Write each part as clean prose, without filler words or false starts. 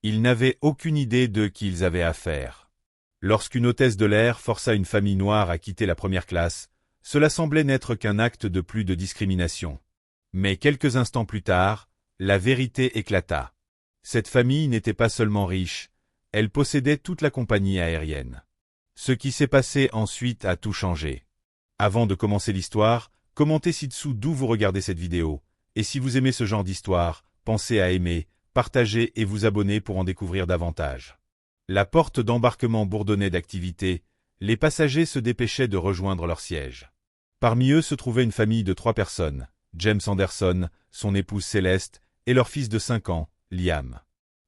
Ils n'avaient aucune idée de qui ils avaient affaire. Lorsqu'une hôtesse de l'air força une famille noire à quitter la première classe, cela semblait n'être qu'un acte de plus de discrimination. Mais quelques instants plus tard, la vérité éclata. Cette famille n'était pas seulement riche, elle possédait toute la compagnie aérienne. Ce qui s'est passé ensuite a tout changé. Avant de commencer l'histoire, commentez ci-dessous d'où vous regardez cette vidéo, et si vous aimez ce genre d'histoire, pensez à aimer, partager et vous abonner pour en découvrir davantage. La porte d'embarquement bourdonnait d'activité, les passagers se dépêchaient de rejoindre leur siège. Parmi eux se trouvait une famille de 3 personnes, James Anderson, son épouse Céleste, et leur fils de 5 ans, Liam.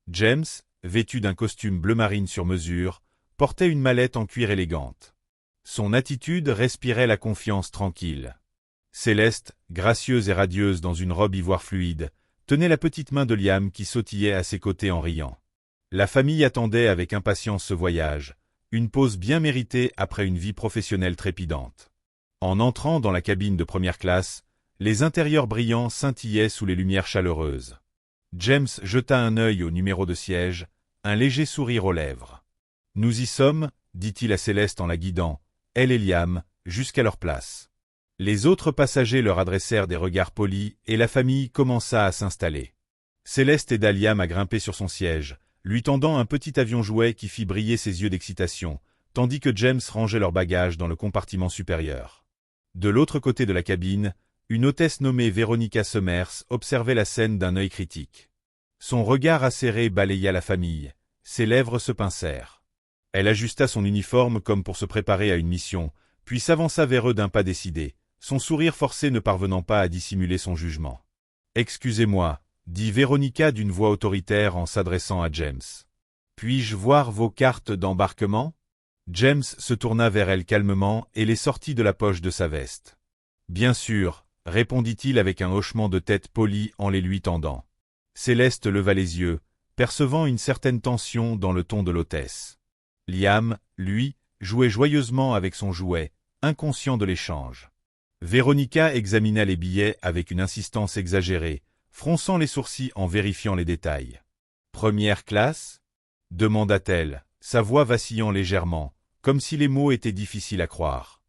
James, vêtu d'un costume bleu marine sur mesure, portait une mallette en cuir élégante. Son attitude respirait la confiance tranquille. Céleste, gracieuse et radieuse dans une robe ivoire fluide, tenait la petite main de Liam qui sautillait à ses côtés en riant. La famille attendait avec impatience ce voyage, une pause bien méritée après une vie professionnelle trépidante. En entrant dans la cabine de première classe, les intérieurs brillants scintillaient sous les lumières chaleureuses. James jeta un œil au numéro de siège, un léger sourire aux lèvres. « Nous y sommes, » dit-il à Céleste en la guidant, elle et Liam, jusqu'à leur place. Les autres passagers leur adressèrent des regards polis et la famille commença à s'installer. Céleste aida Liam à grimper sur son siège, lui tendant un petit avion jouet qui fit briller ses yeux d'excitation, tandis que James rangeait leurs bagages dans le compartiment supérieur. De l'autre côté de la cabine, une hôtesse nommée Veronica Summers observait la scène d'un œil critique. Son regard acéré balaya la famille, ses lèvres se pincèrent. Elle ajusta son uniforme comme pour se préparer à une mission, puis s'avança vers eux d'un pas décidé, son sourire forcé ne parvenant pas à dissimuler son jugement. « Excusez-moi, » dit Veronica d'une voix autoritaire en s'adressant à James. « Puis-je voir vos cartes d'embarquement ?» James se tourna vers elle calmement et les sortit de la poche de sa veste. « Bien sûr, » répondit-il avec un hochement de tête poli en les lui tendant. Céleste leva les yeux, percevant une certaine tension dans le ton de l'hôtesse. Liam, lui, jouait joyeusement avec son jouet, inconscient de l'échange. Veronica examina les billets avec une insistance exagérée, fronçant les sourcils en vérifiant les détails. « Première classe » demanda-t-elle, sa voix vacillant légèrement, comme si les mots étaient difficiles à croire.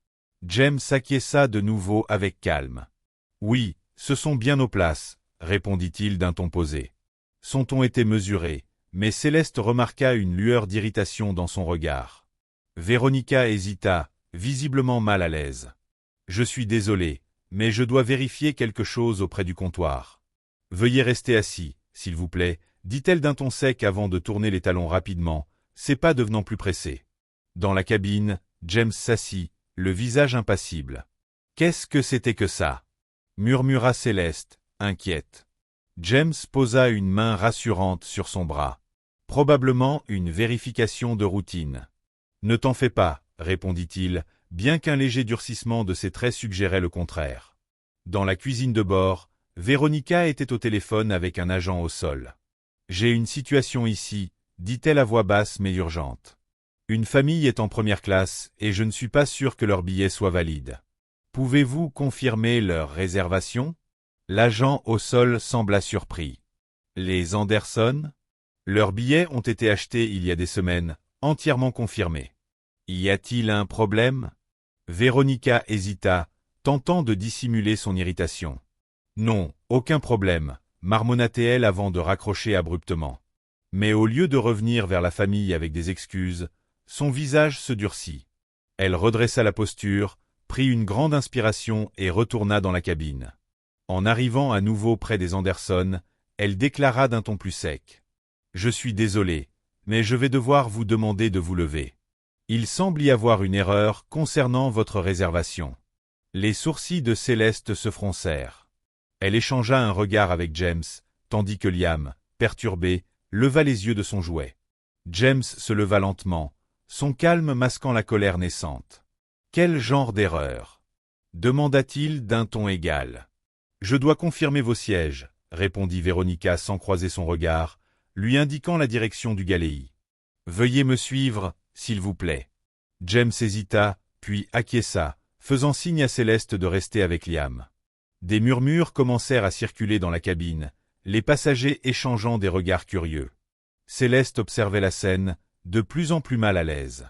James s'acquiesça de nouveau avec calme. « Oui, ce sont bien nos places » répondit-il d'un ton posé. Son ton était mesuré, mais Céleste remarqua une lueur d'irritation dans son regard. Veronica hésita, visiblement mal à l'aise. « Je suis désolé, mais je dois vérifier quelque chose auprès du comptoir. »« Veuillez rester assis, s'il vous plaît, » dit-elle d'un ton sec avant de tourner les talons rapidement, ses pas devenant plus pressés. Dans la cabine, James s'assit, le visage impassible. « Qu'est-ce que c'était que ça ?» murmura Céleste, inquiète. James posa une main rassurante sur son bras. « Probablement une vérification de routine. »« Ne t'en fais pas, » répondit-il, bien qu'un léger durcissement de ses traits suggérait le contraire. Dans la cuisine de bord, Veronica était au téléphone avec un agent au sol. « J'ai une situation ici, » dit-elle à voix basse mais urgente. « Une famille est en première classe et je ne suis pas sûr que leur billet soit valide. Pouvez-vous confirmer leur réservation ?» L'agent au sol sembla surpris. « Les Anderson ? Leurs billets ont été achetés il y a des semaines, entièrement confirmés. Y a-t-il un problème ?» Veronica hésita, tentant de dissimuler son irritation. « Non, aucun problème », marmonna-t-elle avant de raccrocher abruptement. Mais au lieu de revenir vers la famille avec des excuses, son visage se durcit. Elle redressa la posture, prit une grande inspiration et retourna dans la cabine. En arrivant à nouveau près des Anderson, elle déclara d'un ton plus sec. « Je suis désolé, mais je vais devoir vous demander de vous lever. Il semble y avoir une erreur concernant votre réservation. » Les sourcils de Céleste se froncèrent. Elle échangea un regard avec James, tandis que Liam, perturbé, leva les yeux de son jouet. James se leva lentement, son calme masquant la colère naissante. « Quel genre d'erreur » demanda-t-il d'un ton égal. « Je dois confirmer vos sièges » répondit Veronica sans croiser son regard, lui indiquant la direction du Galéi. « Veuillez me suivre, s'il vous plaît. » James hésita, puis acquiesça, faisant signe à Céleste de rester avec Liam. Des murmures commencèrent à circuler dans la cabine, les passagers échangeant des regards curieux. Céleste observait la scène, de plus en plus mal à l'aise.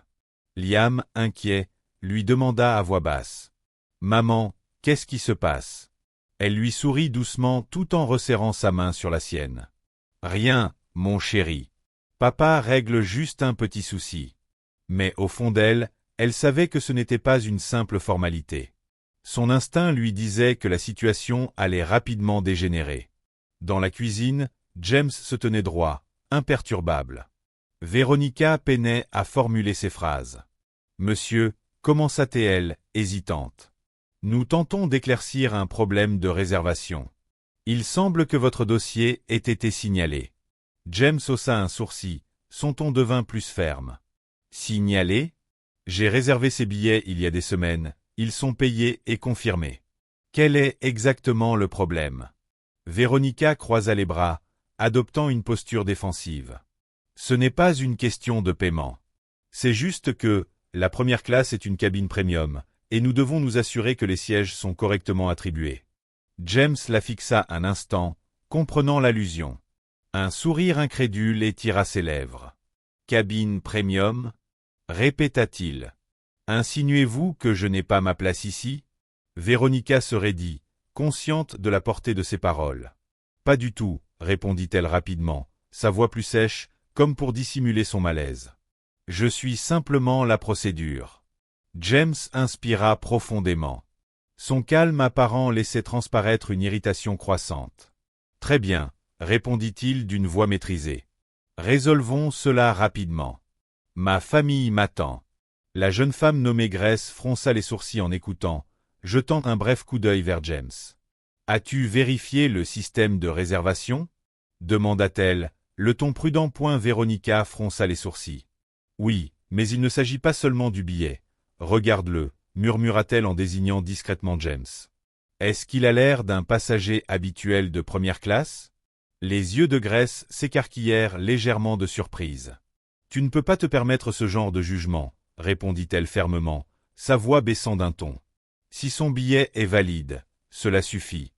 Liam, inquiet, lui demanda à voix basse. « Maman, qu'est-ce qui se passe ?» Elle lui sourit doucement tout en resserrant sa main sur la sienne. « Rien, mon chéri. Papa règle juste un petit souci. » Mais au fond d'elle, elle savait que ce n'était pas une simple formalité. Son instinct lui disait que la situation allait rapidement dégénérer. Dans la cuisine, James se tenait droit, imperturbable. Véronica peinait à formuler ses phrases. « Monsieur » commença-t-elle, hésitante. « Nous tentons d'éclaircir un problème de réservation. Il semble que votre dossier ait été signalé. » James haussa un sourcil, son ton devint plus ferme. « Signalé ? J'ai réservé ces billets il y a des semaines, ils sont payés et confirmés. Quel est exactement le problème ?» Véronica croisa les bras, adoptant une posture défensive. « Ce n'est pas une question de paiement. C'est juste que, la première classe est une cabine premium, et nous devons nous assurer que les sièges sont correctement attribués. » James la fixa un instant, comprenant l'allusion. Un sourire incrédule étira ses lèvres. « Cabine premium ?» répéta-t-il. « Insinuez-vous que je n'ai pas ma place ici ?» Véronica se raidit, consciente de la portée de ses paroles. « Pas du tout, » répondit-elle rapidement, sa voix plus sèche, comme pour dissimuler son malaise. « Je suis simplement la procédure. » James inspira profondément. Son calme apparent laissait transparaître une irritation croissante. « Très bien, » répondit-il d'une voix maîtrisée. « Résolvons cela rapidement. Ma famille m'attend. » La jeune femme nommée Grace fronça les sourcils en écoutant, jetant un bref coup d'œil vers James. « As-tu vérifié le système de réservation ?» demanda-t-elle, le ton prudent. Véronica fronça les sourcils. « Oui, mais il ne s'agit pas seulement du billet. Regarde-le, » murmura-t-elle en désignant discrètement James. « Est-ce qu'il a l'air d'un passager habituel de première classe ?» Les yeux de Grace s'écarquillèrent légèrement de surprise. « Tu ne peux pas te permettre ce genre de jugement, » répondit-elle fermement, sa voix baissant d'un ton. « Si son billet est valide, cela suffit. »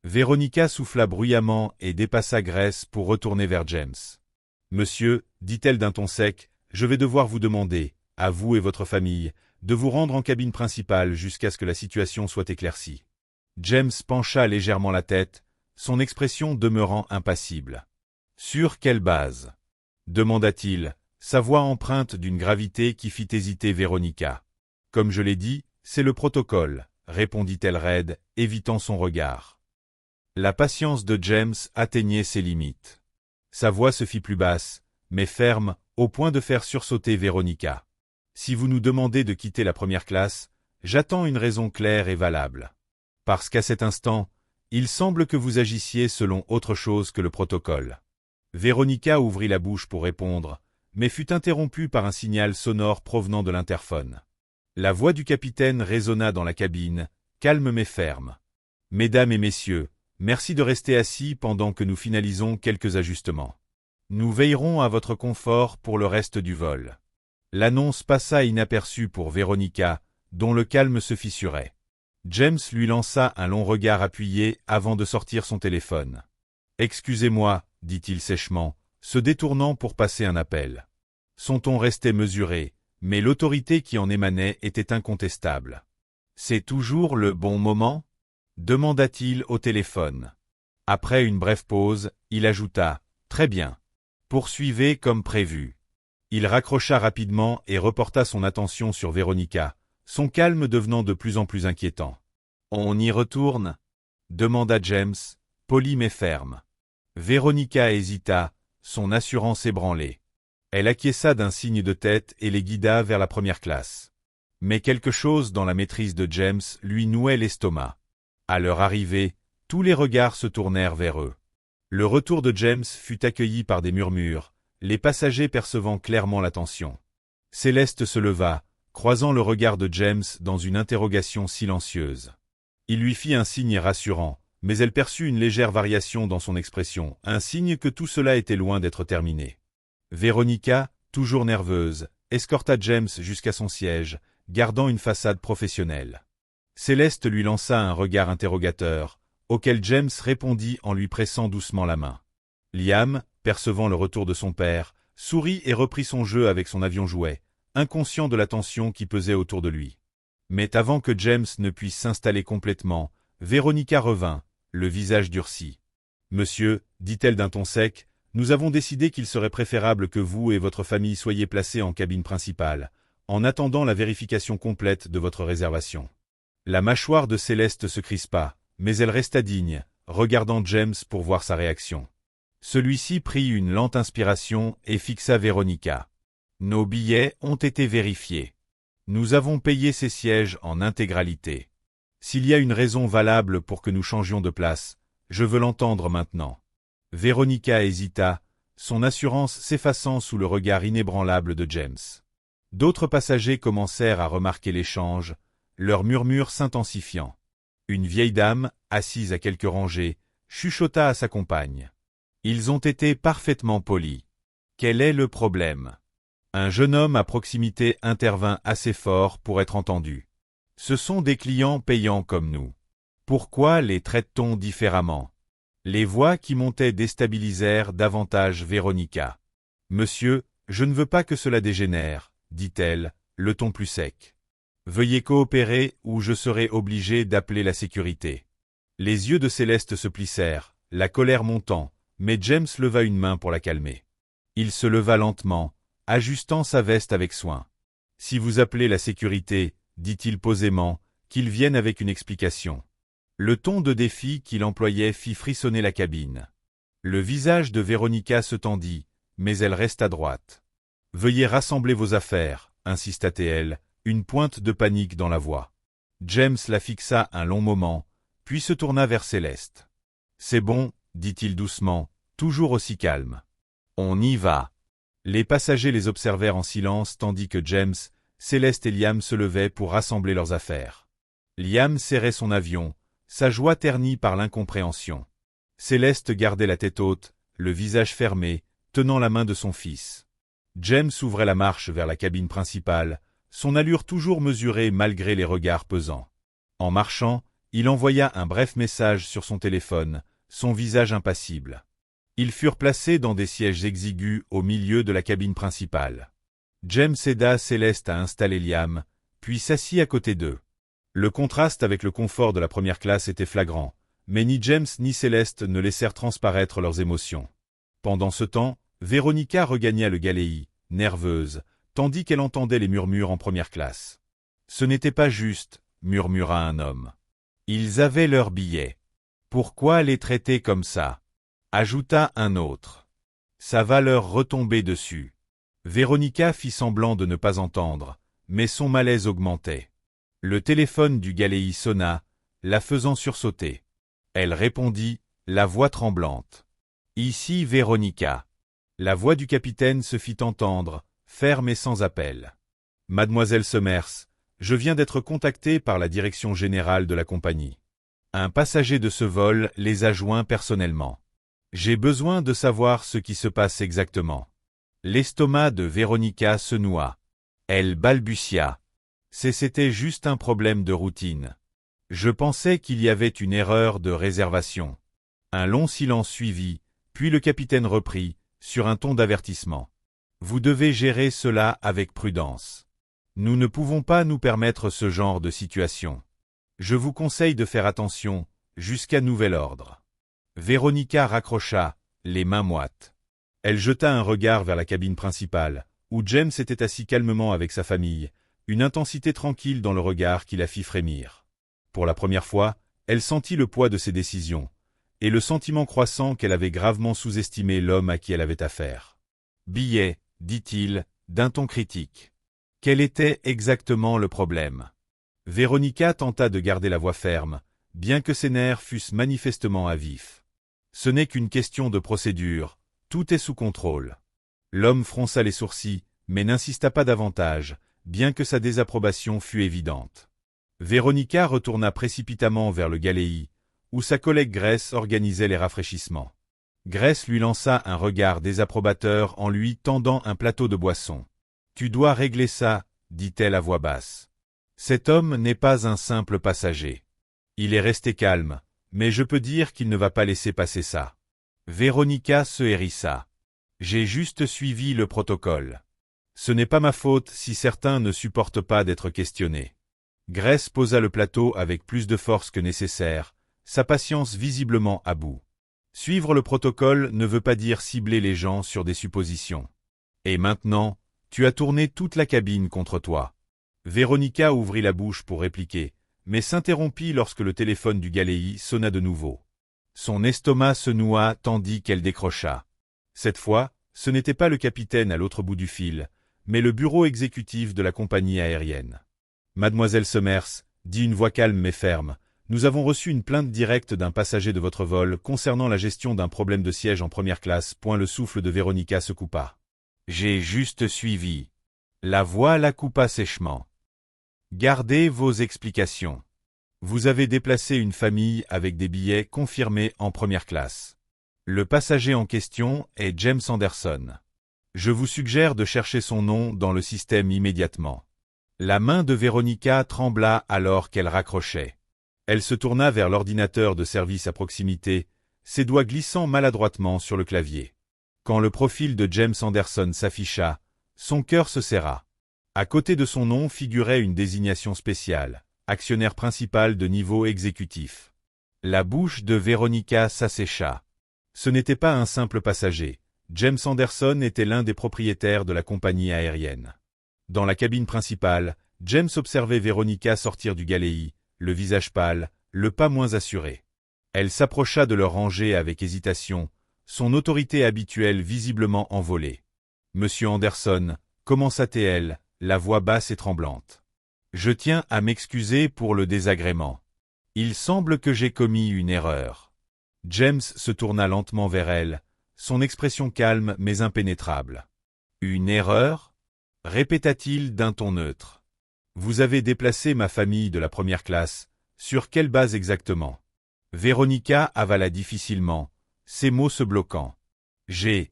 Véronica souffla bruyamment et dépassa Grace pour retourner vers James. « Monsieur, dit-elle d'un ton sec, je vais devoir vous demander, à vous et votre famille, de vous rendre en cabine principale jusqu'à ce que la situation soit éclaircie. » James pencha légèrement la tête, son expression demeurant impassible. « Sur quelle base ?» demanda-t-il, sa voix empreinte d'une gravité qui fit hésiter Véronica. « Comme je l'ai dit, c'est le protocole, » répondit-elle raide, évitant son regard. La patience de James atteignait ses limites. Sa voix se fit plus basse, mais ferme, au point de faire sursauter Véronica. « Si vous nous demandez de quitter la première classe, j'attends une raison claire et valable. Parce qu'à cet instant, il semble que vous agissiez selon autre chose que le protocole. » Véronica ouvrit la bouche pour répondre, mais fut interrompue par un signal sonore provenant de l'interphone. La voix du capitaine résonna dans la cabine, calme mais ferme. « Mesdames et messieurs, merci de rester assis pendant que nous finalisons quelques ajustements. Nous veillerons à votre confort pour le reste du vol. » L'annonce passa inaperçue pour Véronica, dont le calme se fissurait. James lui lança un long regard appuyé avant de sortir son téléphone. « Excusez-moi, » dit-il sèchement, se détournant pour passer un appel. Son ton restait mesuré, mais l'autorité qui en émanait était incontestable. « C'est toujours le bon moment ?» demanda-t-il au téléphone. Après une brève pause, il ajouta « Très bien. Poursuivez comme prévu. » Il raccrocha rapidement et reporta son attention sur Véronica, son calme devenant de plus en plus inquiétant. « On y retourne ?» demanda James, poli mais ferme. Véronica hésita, son assurance ébranlée. Elle acquiesça d'un signe de tête et les guida vers la première classe. Mais quelque chose dans la maîtrise de James lui nouait l'estomac. À leur arrivée, tous les regards se tournèrent vers eux. Le retour de James fut accueilli par des murmures, les passagers percevant clairement la tension. Céleste se leva, croisant le regard de James dans une interrogation silencieuse. Il lui fit un signe rassurant, mais elle perçut une légère variation dans son expression, un signe que tout cela était loin d'être terminé. Véronica, toujours nerveuse, escorta James jusqu'à son siège, gardant une façade professionnelle. Céleste lui lança un regard interrogateur, auquel James répondit en lui pressant doucement la main. Liam, percevant le retour de son père, sourit et reprit son jeu avec son avion jouet, inconscient de la tension qui pesait autour de lui. Mais avant que James ne puisse s'installer complètement, Véronica revint, le visage durci. « Monsieur, dit-elle d'un ton sec, nous avons décidé qu'il serait préférable que vous et votre famille soyez placés en cabine principale, en attendant la vérification complète de votre réservation. » La mâchoire de Céleste se crispa, mais elle resta digne, regardant James pour voir sa réaction. Celui-ci prit une lente inspiration et fixa Véronica. « Nos billets ont été vérifiés. Nous avons payé ces sièges en intégralité. S'il y a une raison valable pour que nous changions de place, je veux l'entendre maintenant. » Véronica hésita, son assurance s'effaçant sous le regard inébranlable de James. D'autres passagers commencèrent à remarquer l'échange, leurs murmures s'intensifiant. Une vieille dame, assise à quelques rangées, chuchota à sa compagne. Ils ont été parfaitement polis. Quel est le problème? Un jeune homme à proximité intervint assez fort pour être entendu. Ce sont des clients payants comme nous. Pourquoi les traite-t-on différemment? Les voix qui montaient déstabilisèrent davantage Véronica. Monsieur, je ne veux pas que cela dégénère, dit-elle, le ton plus sec. Veuillez coopérer ou je serai obligé d'appeler la sécurité. Les yeux de Céleste se plissèrent, la colère montant, mais James leva une main pour la calmer. Il se leva lentement, ajustant sa veste avec soin. Si vous appelez la sécurité, dit-il posément, qu'ils viennent avec une explication. Le ton de défi qu'il employait fit frissonner la cabine. Le visage de Véronica se tendit, mais elle resta droite. « Veuillez rassembler vos affaires, » insista-t-elle, une pointe de panique dans la voix. James la fixa un long moment, puis se tourna vers Céleste. « C'est bon, » dit-il doucement, toujours aussi calme. « On y va. » Les passagers les observèrent en silence tandis que James, Céleste et Liam se levaient pour rassembler leurs affaires. Liam serrait son avion, sa joie ternie par l'incompréhension. Céleste gardait la tête haute, le visage fermé, tenant la main de son fils. James ouvrait la marche vers la cabine principale, son allure toujours mesurée malgré les regards pesants. En marchant, il envoya un bref message sur son téléphone, son visage impassible. Ils furent placés dans des sièges exigus au milieu de la cabine principale. James aida Céleste à installer Liam, puis s'assit à côté d'eux. Le contraste avec le confort de la première classe était flagrant, mais ni James ni Céleste ne laissèrent transparaître leurs émotions. Pendant ce temps, Véronica regagna le Galeis, nerveuse, tandis qu'elle entendait les murmures en première classe. « Ce n'était pas juste, » murmura un homme. « Ils avaient leurs billets. Pourquoi les traiter comme ça ?» ajouta un autre. « Ça va leur retomber dessus. » Véronica fit semblant de ne pas entendre, mais son malaise augmentait. Le téléphone du Galeis sonna, la faisant sursauter. Elle répondit, la voix tremblante. « Ici Véronica. » La voix du capitaine se fit entendre, ferme et sans appel. « Mademoiselle Summers, je viens d'être contacté par la direction générale de la compagnie. Un passager de ce vol les a joints personnellement. J'ai besoin de savoir ce qui se passe exactement. » L'estomac de Véronica se noua. Elle balbutia. C'était juste un problème de routine. Je pensais qu'il y avait une erreur de réservation. Un long silence suivit, puis le capitaine reprit, sur un ton d'avertissement. Vous devez gérer cela avec prudence. Nous ne pouvons pas nous permettre ce genre de situation. Je vous conseille de faire attention, jusqu'à nouvel ordre. Véronica raccrocha, les mains moites. Elle jeta un regard vers la cabine principale, où James était assis calmement avec sa famille, une intensité tranquille dans le regard qui la fit frémir. Pour la première fois, elle sentit le poids de ses décisions, et le sentiment croissant qu'elle avait gravement sous-estimé l'homme à qui elle avait affaire. « Billet, » dit-il, d'un ton critique. Quel était exactement le problème? Véronica tenta de garder la voix ferme, bien que ses nerfs fussent manifestement à vif. Ce n'est qu'une question de procédure, tout est sous contrôle. L'homme fronça les sourcils, mais n'insista pas davantage, bien que sa désapprobation fût évidente. Véronica retourna précipitamment vers le Galeis, où sa collègue Grace organisait les rafraîchissements. Grace lui lança un regard désapprobateur en lui tendant un plateau de boisson. « Tu dois régler ça, » dit-elle à voix basse. « Cet homme n'est pas un simple passager. Il est resté calme, mais je peux dire qu'il ne va pas laisser passer ça. » Véronica se hérissa. J'ai juste suivi le protocole. Ce n'est pas ma faute si certains ne supportent pas d'être questionnés. Grace posa le plateau avec plus de force que nécessaire, sa patience visiblement à bout. Suivre le protocole ne veut pas dire cibler les gens sur des suppositions. Et maintenant, tu as tourné toute la cabine contre toi. Véronica ouvrit la bouche pour répliquer, mais s'interrompit lorsque le téléphone du Galéi sonna de nouveau. Son estomac se noua tandis qu'elle décrocha. Cette fois, ce n'était pas le capitaine à l'autre bout du fil, mais le bureau exécutif de la compagnie aérienne. Mademoiselle Summers, dit une voix calme mais ferme, nous avons reçu une plainte directe d'un passager de votre vol concernant la gestion d'un problème de siège en première classe. Le souffle de Véronica se coupa. J'ai juste suivi. La voix la coupa sèchement. Gardez vos explications. Vous avez déplacé une famille avec des billets confirmés en première classe. Le passager en question est James Anderson. Je vous suggère de chercher son nom dans le système immédiatement. La main de Véronica trembla alors qu'elle raccrochait. Elle se tourna vers l'ordinateur de service à proximité, ses doigts glissant maladroitement sur le clavier. Quand le profil de James Anderson s'afficha, son cœur se serra. À côté de son nom figurait une désignation spéciale, actionnaire principal de niveau exécutif. La bouche de Véronica s'assécha. Ce n'était pas un simple passager. James Anderson était l'un des propriétaires de la compagnie aérienne. Dans la cabine principale, James observait Véronica sortir du Galéi, le visage pâle, le pas moins assuré. Elle s'approcha de leur rangée avec hésitation, son autorité habituelle visiblement envolée. « Monsieur Anderson » commença-t-elle, la voix basse et tremblante. « Je tiens à m'excuser pour le désagrément. Il semble que j'ai commis une erreur. » James se tourna lentement vers elle, son expression calme mais impénétrable. « Une erreur » répéta-t-il d'un ton neutre. « Vous avez déplacé ma famille de la première classe. Sur quelle base exactement ?» Véronica avala difficilement, ses mots se bloquant. « J'ai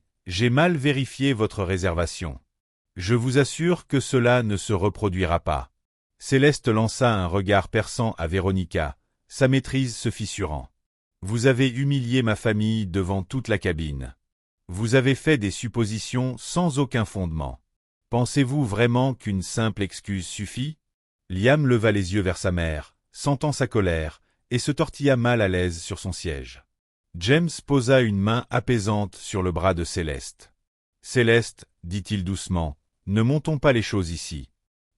mal vérifié votre réservation. Je vous assure que cela ne se reproduira pas. » Céleste lança un regard perçant à Véronica, sa maîtrise se fissurant. « Vous avez humilié ma famille devant toute la cabine. Vous avez fait des suppositions sans aucun fondement. Pensez-vous vraiment qu'une simple excuse suffit ?» Liam leva les yeux vers sa mère, sentant sa colère, et se tortilla mal à l'aise sur son siège. James posa une main apaisante sur le bras de Céleste. « Céleste, dit-il doucement, ne montons pas les choses ici. »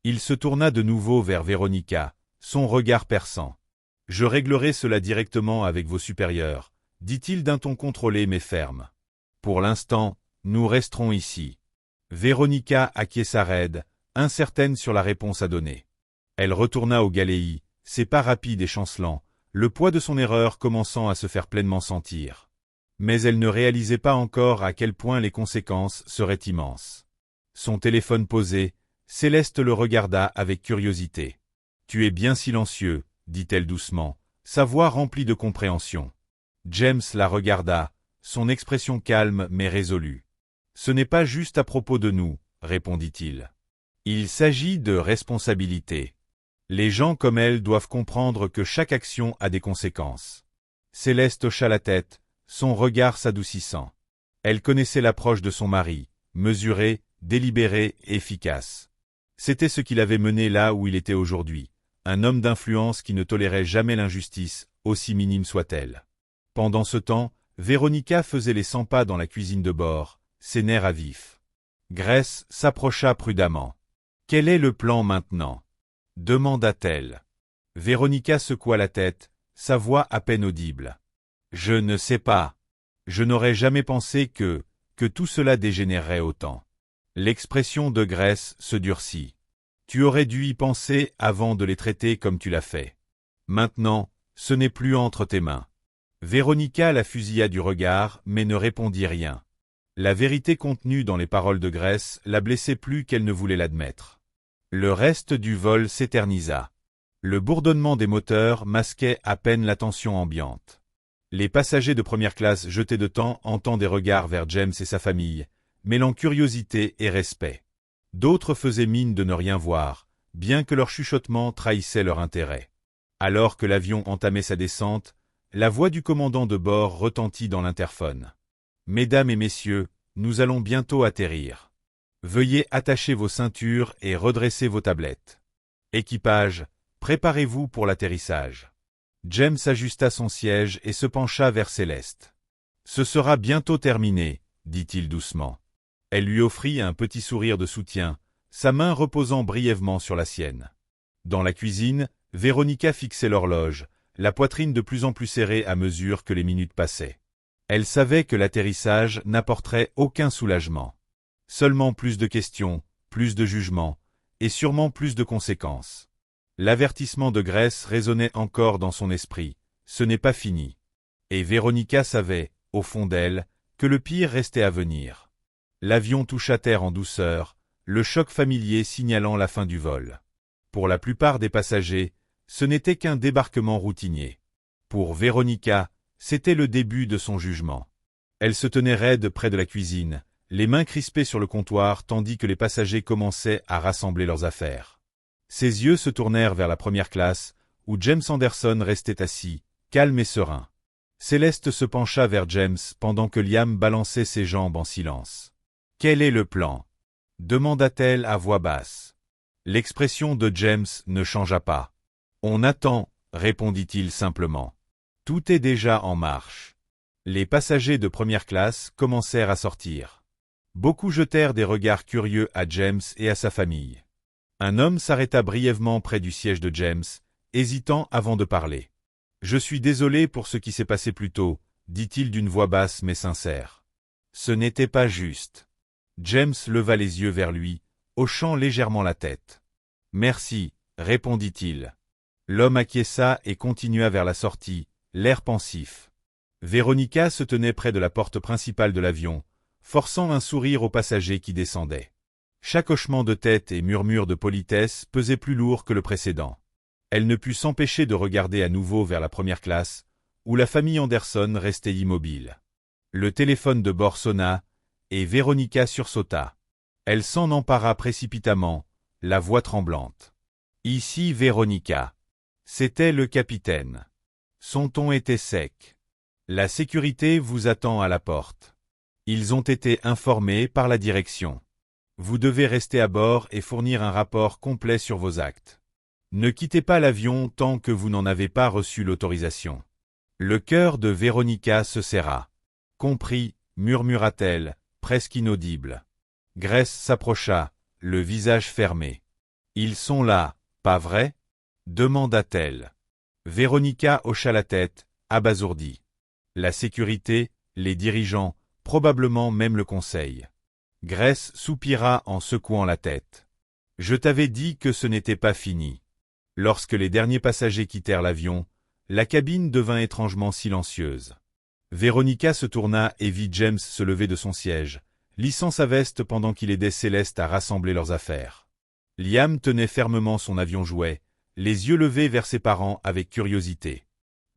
Il se tourna de nouveau vers Véronica, son regard perçant. « Je réglerai cela directement avec vos supérieurs, dit-il d'un ton contrôlé mais ferme. Pour l'instant, nous resterons ici. » Véronica acquiesça raide, incertaine sur la réponse à donner. Elle retourna au Galéi, ses pas rapides et chancelants, le poids de son erreur commençant à se faire pleinement sentir. Mais elle ne réalisait pas encore à quel point les conséquences seraient immenses. Son téléphone posé, Céleste le regarda avec curiosité. « Tu es bien silencieux, » dit-elle doucement, sa voix remplie de compréhension. James la regarda, son expression calme mais résolue. « Ce n'est pas juste à propos de nous, » répondit-il. « Il s'agit de responsabilité. Les gens comme elle doivent comprendre que chaque action a des conséquences. » Céleste hocha la tête, son regard s'adoucissant. Elle connaissait l'approche de son mari, mesurée, délibérée, efficace. C'était ce qui l'avait mené là où il était aujourd'hui, un homme d'influence qui ne tolérait jamais l'injustice, aussi minime soit-elle. Pendant ce temps, Véronica faisait les 100 pas dans la cuisine de bord, ses nerfs à vif. Grace s'approcha prudemment. « Quel est le plan maintenant ?» demanda-t-elle. Véronica secoua la tête, sa voix à peine audible. « Je ne sais pas. Je n'aurais jamais pensé que tout cela dégénérerait autant. » L'expression de Grace se durcit. « Tu aurais dû y penser avant de les traiter comme tu l'as fait. Maintenant, ce n'est plus entre tes mains. » Véronica la fusilla du regard mais ne répondit rien. La vérité contenue dans les paroles de Grace la blessait plus qu'elle ne voulait l'admettre. Le reste du vol s'éternisa. Le bourdonnement des moteurs masquait à peine la tension ambiante. Les passagers de première classe jetaient de temps en temps des regards vers James et sa famille, mêlant curiosité et respect. D'autres faisaient mine de ne rien voir, bien que leur chuchotement trahissait leur intérêt. Alors que l'avion entamait sa descente, la voix du commandant de bord retentit dans l'interphone. « Mesdames et messieurs, nous allons bientôt atterrir. Veuillez attacher vos ceintures et redresser vos tablettes. Équipage, préparez-vous pour l'atterrissage. James ajusta son siège et se pencha vers Céleste. Ce sera bientôt terminé, dit-il doucement. Elle lui offrit un petit sourire de soutien, sa main reposant brièvement sur la sienne. Dans la cuisine, Véronica fixait l'horloge, la poitrine de plus en plus serrée à mesure que les minutes passaient. Elle savait que l'atterrissage n'apporterait aucun soulagement. Seulement plus de questions, plus de jugements, et sûrement plus de conséquences. L'avertissement de Grace résonnait encore dans son esprit, ce n'est pas fini. Et Véronica savait, au fond d'elle, que le pire restait à venir. L'avion toucha terre en douceur, le choc familier signalant la fin du vol. Pour la plupart des passagers, ce n'était qu'un débarquement routinier. Pour Véronica, c'était le début de son jugement. Elle se tenait raide près de la cuisine, les mains crispées sur le comptoir tandis que les passagers commençaient à rassembler leurs affaires. Ses yeux se tournèrent vers la première classe, où James Anderson restait assis, calme et serein. Céleste se pencha vers James pendant que Liam balançait ses jambes en silence. « Quel est le plan » demanda-t-elle à voix basse. L'expression de James ne changea pas. « On attend » répondit-il simplement. « Tout est déjà en marche. » Les passagers de première classe commencèrent à sortir. Beaucoup jetèrent des regards curieux à James et à sa famille. Un homme s'arrêta brièvement près du siège de James, hésitant avant de parler. « Je suis désolé pour ce qui s'est passé plus tôt, » dit-il d'une voix basse mais sincère. « Ce n'était pas juste. » James leva les yeux vers lui, hochant légèrement la tête. « Merci, » répondit-il. L'homme acquiesça et continua vers la sortie, l'air pensif. Véronica se tenait près de la porte principale de l'avion, forçant un sourire aux passagers qui descendaient. Chaque hochement de tête et murmure de politesse pesait plus lourd que le précédent. Elle ne put s'empêcher de regarder à nouveau vers la première classe, où la famille Anderson restait immobile. Le téléphone de bord sonna, et Véronica sursauta. Elle s'en empara précipitamment, la voix tremblante. « Ici Véronica. » C'était le capitaine. Son ton était sec. « La sécurité vous attend à la porte. Ils ont été informés par la direction. Vous devez rester à bord et fournir un rapport complet sur vos actes. Ne quittez pas l'avion tant que vous n'en avez pas reçu l'autorisation. » Le cœur de Véronica se serra. « Compris, » murmura-t-elle, presque inaudible. Grace s'approcha, le visage fermé. « Ils sont là, pas vrai ?» demanda-t-elle. Véronica hocha la tête, abasourdie. La sécurité, les dirigeants, probablement même le conseil. Grace soupira en secouant la tête. « Je t'avais dit que ce n'était pas fini. » Lorsque les derniers passagers quittèrent l'avion, la cabine devint étrangement silencieuse. Véronica se tourna et vit James se lever de son siège, lissant sa veste pendant qu'il aidait Céleste à rassembler leurs affaires. Liam tenait fermement son avion jouet, les yeux levés vers ses parents avec curiosité.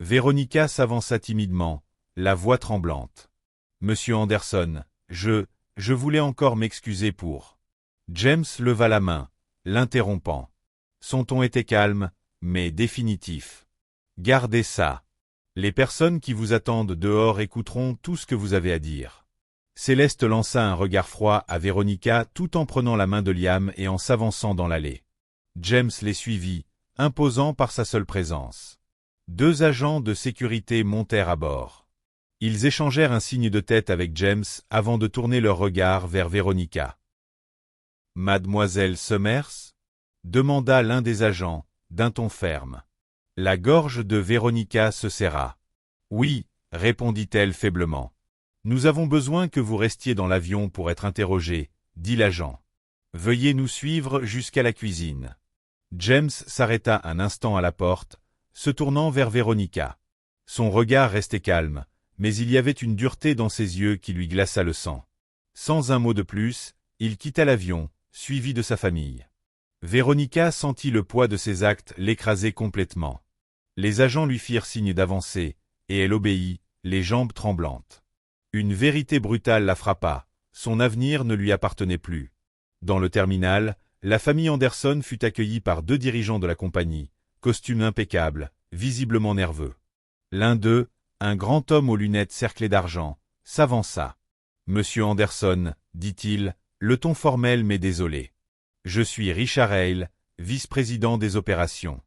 Véronica s'avança timidement, la voix tremblante. « Monsieur Anderson, je voulais encore m'excuser pour... » James leva la main, l'interrompant. Son ton était calme, mais définitif. « Gardez ça. Les personnes qui vous attendent dehors écouteront tout ce que vous avez à dire. » Céleste lança un regard froid à Véronica tout en prenant la main de Liam et en s'avançant dans l'allée. James les suivit, imposant par sa seule présence. 2 agents de sécurité montèrent à bord. Ils échangèrent un signe de tête avec James avant de tourner leur regard vers Véronica. « Mademoiselle Summers ?» demanda l'un des agents, d'un ton ferme. La gorge de Véronica se serra. « Oui, » répondit-elle faiblement. « Nous avons besoin que vous restiez dans l'avion pour être interrogé, » dit l'agent. « Veuillez nous suivre jusqu'à la cuisine. » James s'arrêta un instant à la porte, se tournant vers Véronica. Son regard restait calme, mais il y avait une dureté dans ses yeux qui lui glaça le sang. Sans un mot de plus, il quitta l'avion, suivi de sa famille. Véronica sentit le poids de ses actes l'écraser complètement. Les agents lui firent signe d'avancer, et elle obéit, les jambes tremblantes. Une vérité brutale la frappa, son avenir ne lui appartenait plus. Dans le terminal, la famille Anderson fut accueillie par 2 dirigeants de la compagnie, costume impeccable, visiblement nerveux. L'un d'eux, un grand homme aux lunettes cerclées d'argent, s'avança. « Monsieur Anderson, dit-il, le ton formel mais désolé. Je suis Richard Hale, vice-président des opérations.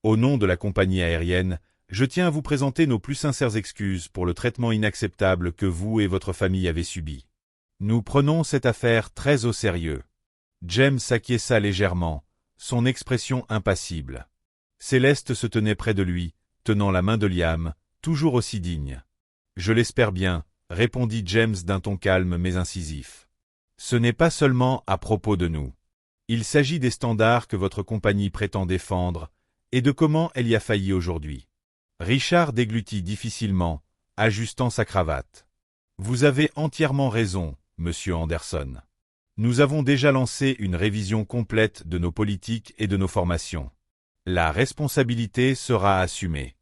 Au nom de la compagnie aérienne, je tiens à vous présenter nos plus sincères excuses pour le traitement inacceptable que vous et votre famille avez subi. Nous prenons cette affaire très au sérieux. James s'acquiesça légèrement, son expression impassible. Céleste se tenait près de lui, tenant la main de Liam, toujours aussi digne. « Je l'espère bien », répondit James d'un ton calme mais incisif. « Ce n'est pas seulement à propos de nous. Il s'agit des standards que votre compagnie prétend défendre, et de comment elle y a failli aujourd'hui. » Richard déglutit difficilement, ajustant sa cravate. « Vous avez entièrement raison, monsieur Anderson. Nous avons déjà lancé une révision complète de nos politiques et de nos formations. La responsabilité sera assumée. »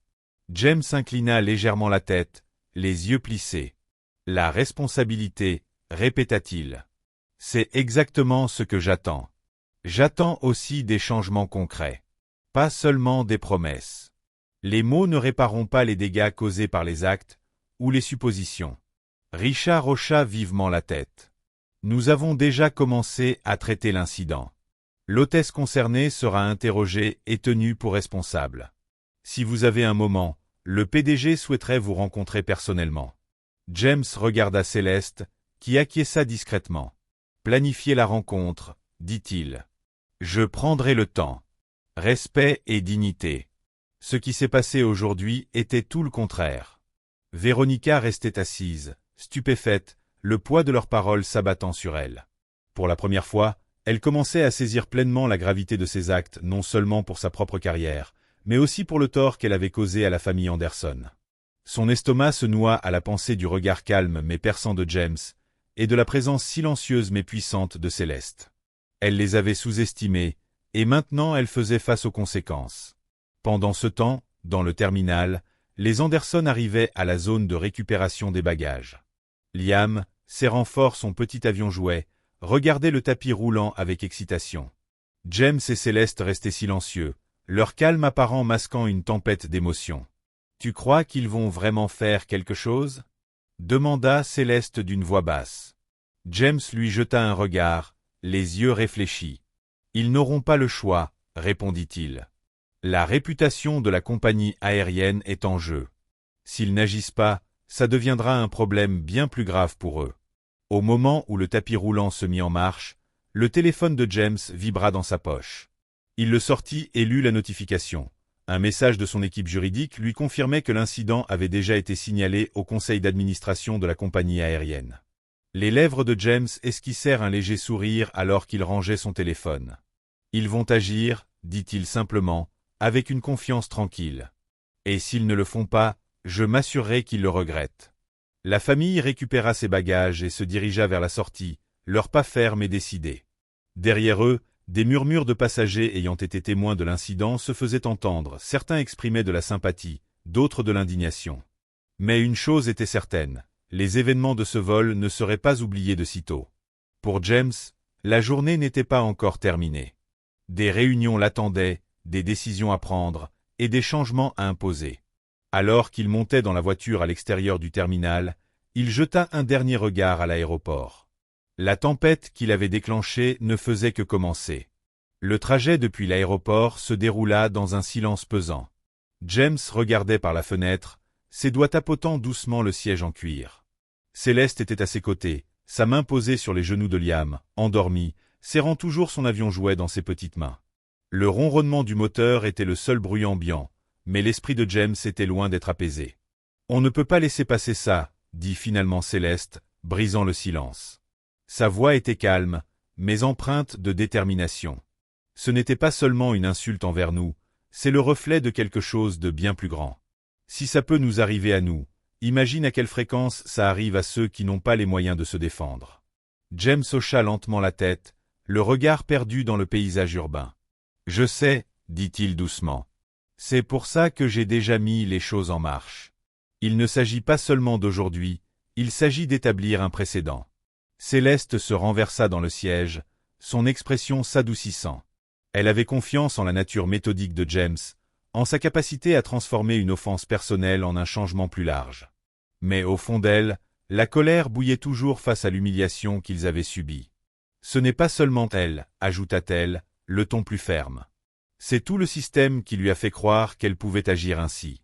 James inclina légèrement la tête, les yeux plissés. « La responsabilité, répéta-t-il. C'est exactement ce que j'attends. J'attends aussi des changements concrets. Pas seulement des promesses. Les mots ne répareront pas les dégâts causés par les actes ou les suppositions. » Richard hocha vivement la tête. « Nous avons déjà commencé à traiter l'incident. L'hôtesse concernée sera interrogée et tenue pour responsable. Si vous avez un moment, le PDG souhaiterait vous rencontrer personnellement. » James regarda Céleste, qui acquiesça discrètement. « Planifiez la rencontre, dit-il. Je prendrai le temps. Respect et dignité. » Ce qui s'est passé aujourd'hui était tout le contraire. Véronica restait assise, stupéfaite, le poids de leurs paroles s'abattant sur elle. Pour la première fois, elle commençait à saisir pleinement la gravité de ses actes, non seulement pour sa propre carrière, mais aussi pour le tort qu'elle avait causé à la famille Anderson. Son estomac se noua à la pensée du regard calme mais perçant de James, et de la présence silencieuse mais puissante de Céleste. Elle les avait sous-estimés, et maintenant elle faisait face aux conséquences. Pendant ce temps, dans le terminal, les Anderson arrivaient à la zone de récupération des bagages. Liam, serrant fort son petit avion-jouet, regardait le tapis roulant avec excitation. James et Céleste restaient silencieux, leur calme apparent masquant une tempête d'émotions. « Tu crois qu'ils vont vraiment faire quelque chose ?» demanda Céleste d'une voix basse. James lui jeta un regard, les yeux réfléchis. « Ils n'auront pas le choix, » répondit-il. « La réputation de la compagnie aérienne est en jeu. S'ils n'agissent pas, ça deviendra un problème bien plus grave pour eux. » Au moment où le tapis roulant se mit en marche, le téléphone de James vibra dans sa poche. Il le sortit et lut la notification. Un message de son équipe juridique lui confirmait que l'incident avait déjà été signalé au conseil d'administration de la compagnie aérienne. Les lèvres de James esquissèrent un léger sourire alors qu'il rangeait son téléphone. « Ils vont agir, » dit-il simplement, avec une confiance tranquille. « Et s'ils ne le font pas, je m'assurerai qu'ils le regrettent. » La famille récupéra ses bagages et se dirigea vers la sortie, leurs pas fermes et décidés. Derrière eux, des murmures de passagers ayant été témoins de l'incident se faisaient entendre, certains exprimaient de la sympathie, d'autres de l'indignation. Mais une chose était certaine, les événements de ce vol ne seraient pas oubliés de sitôt. Pour James, la journée n'était pas encore terminée. Des réunions l'attendaient, des décisions à prendre, et des changements à imposer. Alors qu'il montait dans la voiture à l'extérieur du terminal, il jeta un dernier regard à l'aéroport. La tempête qu'il avait déclenchée ne faisait que commencer. Le trajet depuis l'aéroport se déroula dans un silence pesant. James regardait par la fenêtre, ses doigts tapotant doucement le siège en cuir. Céleste était à ses côtés, sa main posée sur les genoux de Liam, endormi, serrant toujours son avion-jouet dans ses petites mains. Le ronronnement du moteur était le seul bruit ambiant, mais l'esprit de James était loin d'être apaisé. « On ne peut pas laisser passer ça, » dit finalement Céleste, brisant le silence. Sa voix était calme, mais empreinte de détermination. Ce n'était pas seulement une insulte envers nous, c'est le reflet de quelque chose de bien plus grand. Si ça peut nous arriver à nous, imagine à quelle fréquence ça arrive à ceux qui n'ont pas les moyens de se défendre. James hocha lentement la tête, le regard perdu dans le paysage urbain. « Je sais, » dit-il doucement. « C'est pour ça que j'ai déjà mis les choses en marche. Il ne s'agit pas seulement d'aujourd'hui, il s'agit d'établir un précédent. » Céleste se renversa dans le siège, son expression s'adoucissant. Elle avait confiance en la nature méthodique de James, en sa capacité à transformer une offense personnelle en un changement plus large. Mais au fond d'elle, La colère bouillait toujours face à l'humiliation qu'ils avaient subie. Ce n'est pas seulement elle, ajouta-t-elle, le ton plus ferme. C'est tout le système qui lui a fait croire qu'elle pouvait agir ainsi.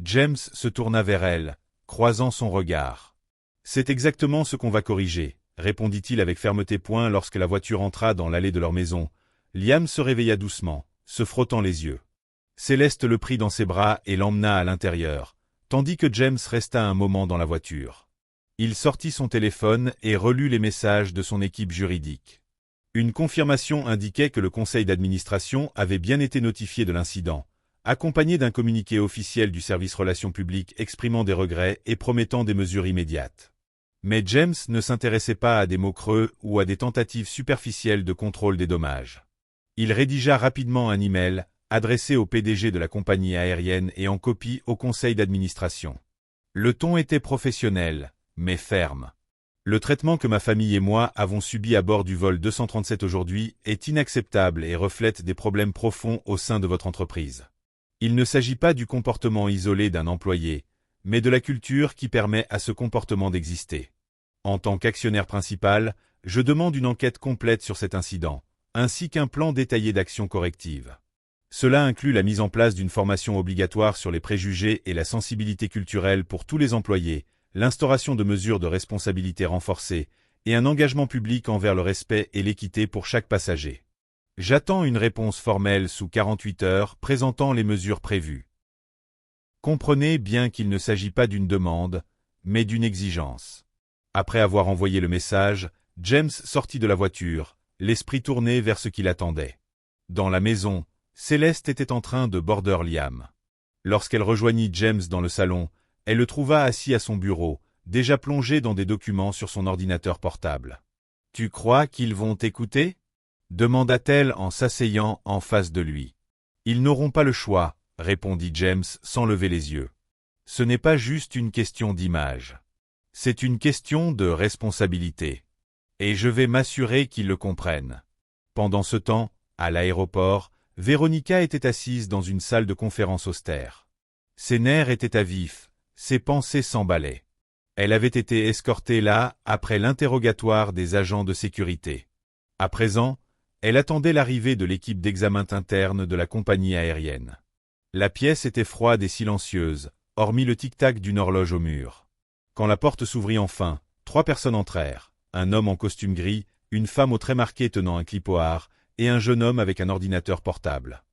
James se tourna vers elle, croisant son regard. C'est exactement ce qu'on va corriger, répondit-il avec fermeté. Lorsque la voiture entra dans l'allée de leur maison, Liam se réveilla doucement, se frottant les yeux. Céleste le prit dans ses bras et l'emmena à l'intérieur, tandis que James resta un moment dans la voiture. Il sortit son téléphone et relut les messages de son équipe juridique. Une confirmation indiquait que le conseil d'administration avait bien été notifié de l'incident, accompagné d'un communiqué officiel du service Relations publiques exprimant des regrets et promettant des mesures immédiates. Mais James ne s'intéressait pas à des mots creux ou à des tentatives superficielles de contrôle des dommages. Il rédigea rapidement un email, adressé au PDG de la compagnie aérienne et en copie au conseil d'administration. Le ton était professionnel, mais ferme. Le traitement que ma famille et moi avons subi à bord du vol 237 aujourd'hui est inacceptable et reflète des problèmes profonds au sein de votre entreprise. Il ne s'agit pas du comportement isolé d'un employé, mais de la culture qui permet à ce comportement d'exister. En tant qu'actionnaire principal, je demande une enquête complète sur cet incident, ainsi qu'un plan détaillé d'action corrective. Cela inclut la mise en place d'une formation obligatoire sur les préjugés et la sensibilité culturelle pour tous les employés, l'instauration de mesures de responsabilité renforcées et un engagement public envers le respect et l'équité pour chaque passager. J'attends une réponse formelle sous 48 heures présentant les mesures prévues. Comprenez bien qu'il ne s'agit pas d'une demande, mais d'une exigence. Après avoir envoyé le message, James sortit de la voiture, l'esprit tourné vers ce qui l'attendait. Dans la maison, Céleste était en train de border Liam. Lorsqu'elle rejoignit James dans le salon, elle le trouva assis à son bureau, déjà plongé dans des documents sur son ordinateur portable. « Tu crois qu'ils vont t'écouter » demanda-t-elle en s'asseyant en face de lui. « Ils n'auront pas le choix » répondit James sans lever les yeux. « Ce n'est pas juste une question d'image. C'est une question de responsabilité. Et je vais m'assurer qu'ils le comprennent. » Pendant ce temps, à l'aéroport, Véronica était assise dans une salle de conférence austère. Ses nerfs étaient à vif, ses pensées s'emballaient. Elle avait été escortée là après l'interrogatoire des agents de sécurité. À présent, elle attendait l'arrivée de l'équipe d'examen interne de la compagnie aérienne. La pièce était froide et silencieuse, hormis le tic-tac d'une horloge au mur. Quand la porte s'ouvrit enfin, 3 personnes entrèrent, un homme en costume gris, une femme aux traits marqués tenant un clipoar, et un jeune homme avec un ordinateur portable.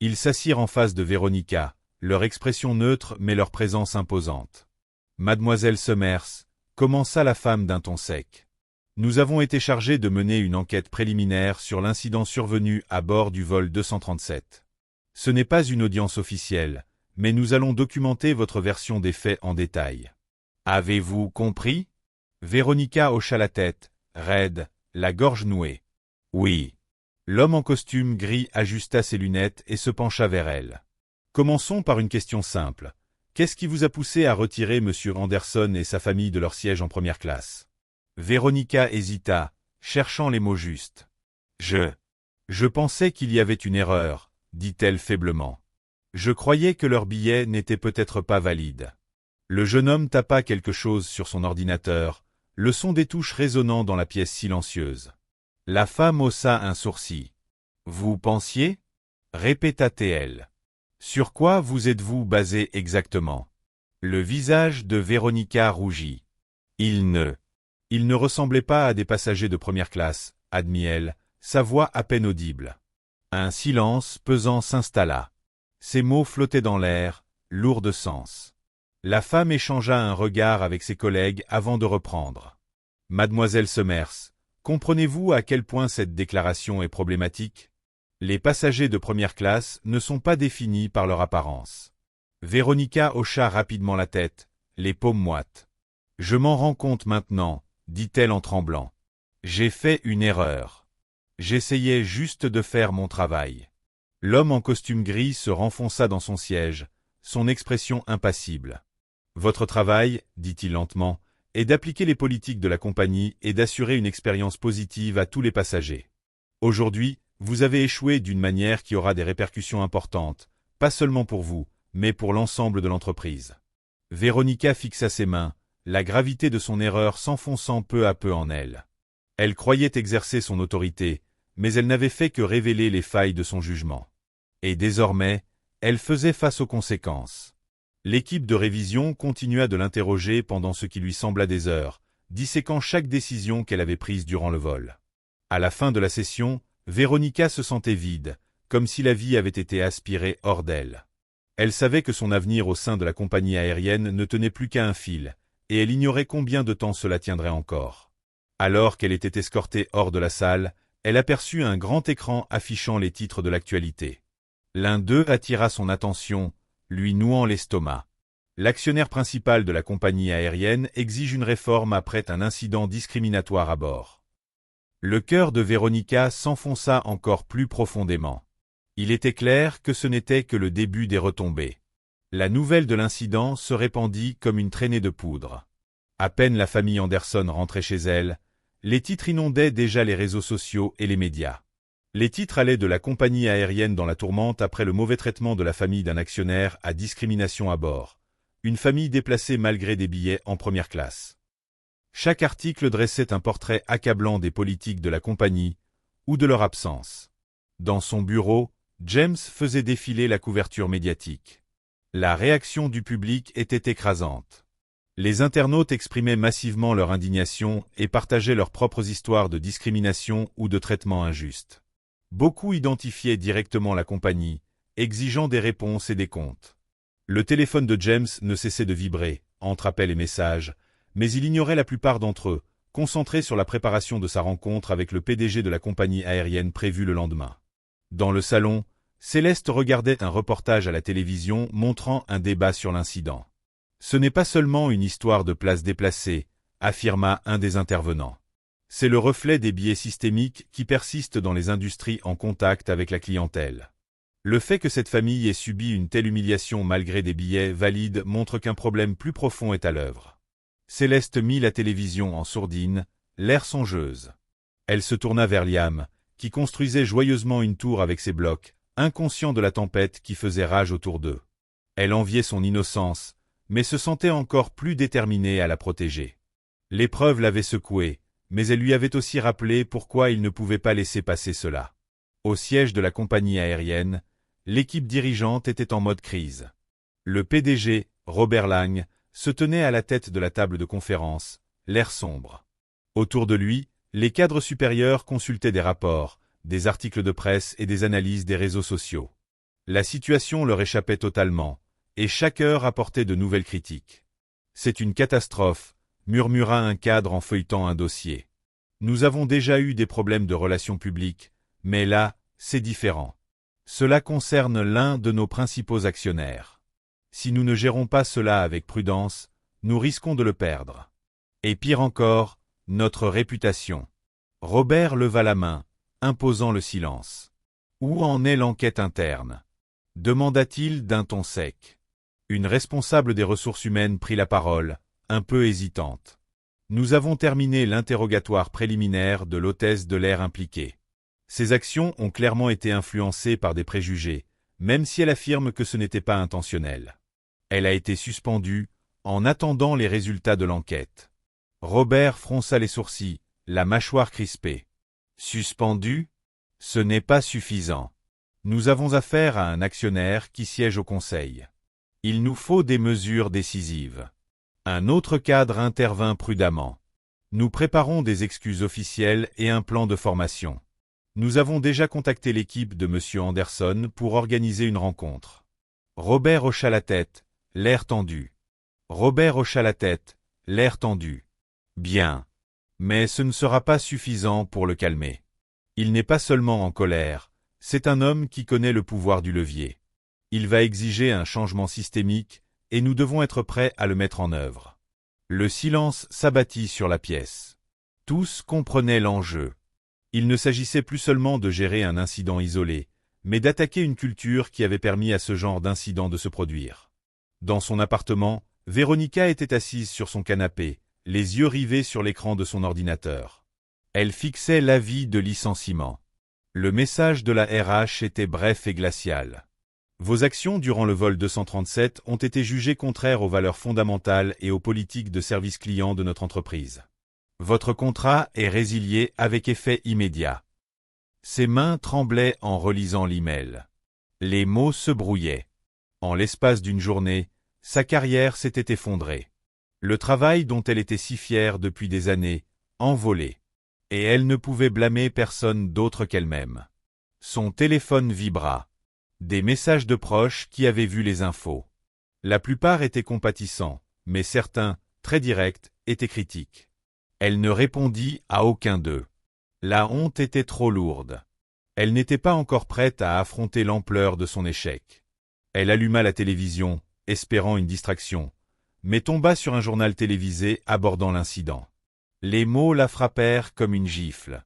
Ils s'assirent en face de Véronica, leur expression neutre mais leur présence imposante. « Mademoiselle Summers » commença la femme d'un ton sec. « Nous avons été chargés de mener une enquête préliminaire sur l'incident survenu à bord du vol 237. Ce n'est pas une audience officielle, mais nous allons documenter votre version des faits en détail. Avez-vous compris » Véronica hocha la tête, raide, la gorge nouée. « Oui. » L'homme en costume gris ajusta ses lunettes et se pencha vers elle. Commençons par une question simple. Qu'est-ce qui vous a poussé à retirer M. Anderson et sa famille de leur siège en première classe? Véronica hésita, cherchant les mots justes. Je pensais qu'il y avait une erreur, dit-elle faiblement. Je croyais que leur billet n'était peut-être pas valide. Le jeune homme tapa quelque chose sur son ordinateur, le son des touches résonnant dans la pièce silencieuse. La femme haussa un sourcil. « Vous pensiez » répéta-t-elle. « Sur quoi vous êtes-vous basé exactement » Le visage de Véronica rougit. « Il ne ressemblait pas à des passagers de première classe, admit-elle, sa voix à peine audible. » Un silence pesant s'installa. Ces mots flottaient dans l'air, lourds de sens. La femme échangea un regard avec ses collègues avant de reprendre. « Mademoiselle Summers, comprenez-vous à quel point cette déclaration est problématique? Les passagers de première classe ne sont pas définis par leur apparence. » Véronica hocha rapidement la tête, les paumes moites. « Je m'en rends compte maintenant, » dit-elle en tremblant. « J'ai fait une erreur. J'essayais juste de faire mon travail. » L'homme en costume gris se renfonça dans son siège, son expression impassible. « Votre travail, dit-il lentement, est d'appliquer les politiques de la compagnie et d'assurer une expérience positive à tous les passagers. Aujourd'hui, vous avez échoué d'une manière qui aura des répercussions importantes, pas seulement pour vous, mais pour l'ensemble de l'entreprise. » Véronica fixa ses mains, la gravité de son erreur s'enfonçant peu à peu en elle. Elle croyait exercer son autorité, mais elle n'avait fait que révéler les failles de son jugement. Et désormais, elle faisait face aux conséquences. L'équipe de révision continua de l'interroger pendant ce qui lui sembla des heures, disséquant chaque décision qu'elle avait prise durant le vol. À la fin de la session, Véronica se sentait vide, comme si la vie avait été aspirée hors d'elle. Elle savait que son avenir au sein de la compagnie aérienne ne tenait plus qu'à un fil, et elle ignorait combien de temps cela tiendrait encore. Alors qu'elle était escortée hors de la salle, elle aperçut un grand écran affichant les titres de l'actualité. L'un d'eux attira son attention, lui nouant l'estomac. L'actionnaire principal de la compagnie aérienne exige une réforme après un incident discriminatoire à bord. Le cœur de Véronica s'enfonça encore plus profondément. Il était clair que ce n'était que le début des retombées. La nouvelle de l'incident se répandit comme une traînée de poudre. À peine la famille Anderson rentrait chez elle, les titres inondaient déjà les réseaux sociaux et les médias. Les titres allaient de la compagnie aérienne dans la tourmente après le mauvais traitement de la famille d'un actionnaire à discrimination à bord. Une famille déplacée malgré des billets en première classe. Chaque article dressait un portrait accablant des politiques de la compagnie ou de leur absence. Dans son bureau, James faisait défiler la couverture médiatique. La réaction du public était écrasante. Les internautes exprimaient massivement leur indignation et partageaient leurs propres histoires de discrimination ou de traitement injuste. Beaucoup identifiaient directement la compagnie, exigeant des réponses et des comptes. Le téléphone de James ne cessait de vibrer, entre appels et messages, mais il ignorait la plupart d'entre eux, concentré sur la préparation de sa rencontre avec le PDG de la compagnie aérienne prévue le lendemain. Dans le salon, Céleste regardait un reportage à la télévision montrant un débat sur l'incident. Ce n'est pas seulement une histoire de place déplacée, affirma un des intervenants. C'est le reflet des biais systémiques qui persistent dans les industries en contact avec la clientèle. Le fait que cette famille ait subi une telle humiliation malgré des billets valides montre qu'un problème plus profond est à l'œuvre. Céleste mit la télévision en sourdine, l'air songeuse. Elle se tourna vers Liam, qui construisait joyeusement une tour avec ses blocs, inconscient de la tempête qui faisait rage autour d'eux. Elle enviait son innocence, mais se sentait encore plus déterminée à la protéger. L'épreuve l'avait secouée, mais elle lui avait aussi rappelé pourquoi il ne pouvait pas laisser passer cela. Au siège de la compagnie aérienne, l'équipe dirigeante était en mode crise. Le PDG, Robert Lang, se tenait à la tête de la table de conférence, l'air sombre. Autour de lui, les cadres supérieurs consultaient des rapports, des articles de presse et des analyses des réseaux sociaux. La situation leur échappait totalement, et chaque heure apportait de nouvelles critiques. « C'est une catastrophe », murmura un cadre en feuilletant un dossier. « Nous avons déjà eu des problèmes de relations publiques, mais là, c'est différent. Cela concerne l'un de nos principaux actionnaires. Si nous ne gérons pas cela avec prudence, nous risquons de le perdre. Et pire encore, notre réputation. » Robert leva la main, imposant le silence. « Où en est l'enquête interne ?» demanda-t-il d'un ton sec. Une responsable des ressources humaines prit la parole, un peu hésitante. « Nous avons terminé l'interrogatoire préliminaire de l'hôtesse de l'air impliquée. Ses actions ont clairement été influencées par des préjugés, même si elle affirme que ce n'était pas intentionnel. Elle a été suspendue, en attendant les résultats de l'enquête. » Robert fronça les sourcils, la mâchoire crispée. « Suspendue ? Ce n'est pas suffisant. Nous avons affaire à un actionnaire qui siège au conseil. Il nous faut des mesures décisives. » Un autre cadre intervint prudemment. « Nous préparons des excuses officielles et un plan de formation. Nous avons déjà contacté l'équipe de M. Anderson pour organiser une rencontre. » Robert hocha la tête, l'air tendu. Robert hocha la tête, l'air tendu. « Bien. Mais ce ne sera pas suffisant pour le calmer. Il n'est pas seulement en colère, c'est un homme qui connaît le pouvoir du levier. Il va exiger un changement systémique, et nous devons être prêts à le mettre en œuvre. » Le silence s'abattit sur la pièce. Tous comprenaient l'enjeu. Il ne s'agissait plus seulement de gérer un incident isolé, mais d'attaquer une culture qui avait permis à ce genre d'incident de se produire. Dans son appartement, Véronica était assise sur son canapé, les yeux rivés sur l'écran de son ordinateur. Elle fixait l'avis de licenciement. Le message de la RH était bref et glacial. Vos actions durant le vol 237 ont été jugées contraires aux valeurs fondamentales et aux politiques de service client de notre entreprise. Votre contrat est résilié avec effet immédiat. Ses mains tremblaient en relisant l'email. Les mots se brouillaient. En l'espace d'une journée, sa carrière s'était effondrée. Le travail dont elle était si fière depuis des années, envolé. Et elle ne pouvait blâmer personne d'autre qu'elle-même. Son téléphone vibra. Des messages de proches qui avaient vu les infos. La plupart étaient compatissants, mais certains, très directs, étaient critiques. Elle ne répondit à aucun d'eux. La honte était trop lourde. Elle n'était pas encore prête à affronter l'ampleur de son échec. Elle alluma la télévision, espérant une distraction, mais tomba sur un journal télévisé abordant l'incident. Les mots la frappèrent comme une gifle.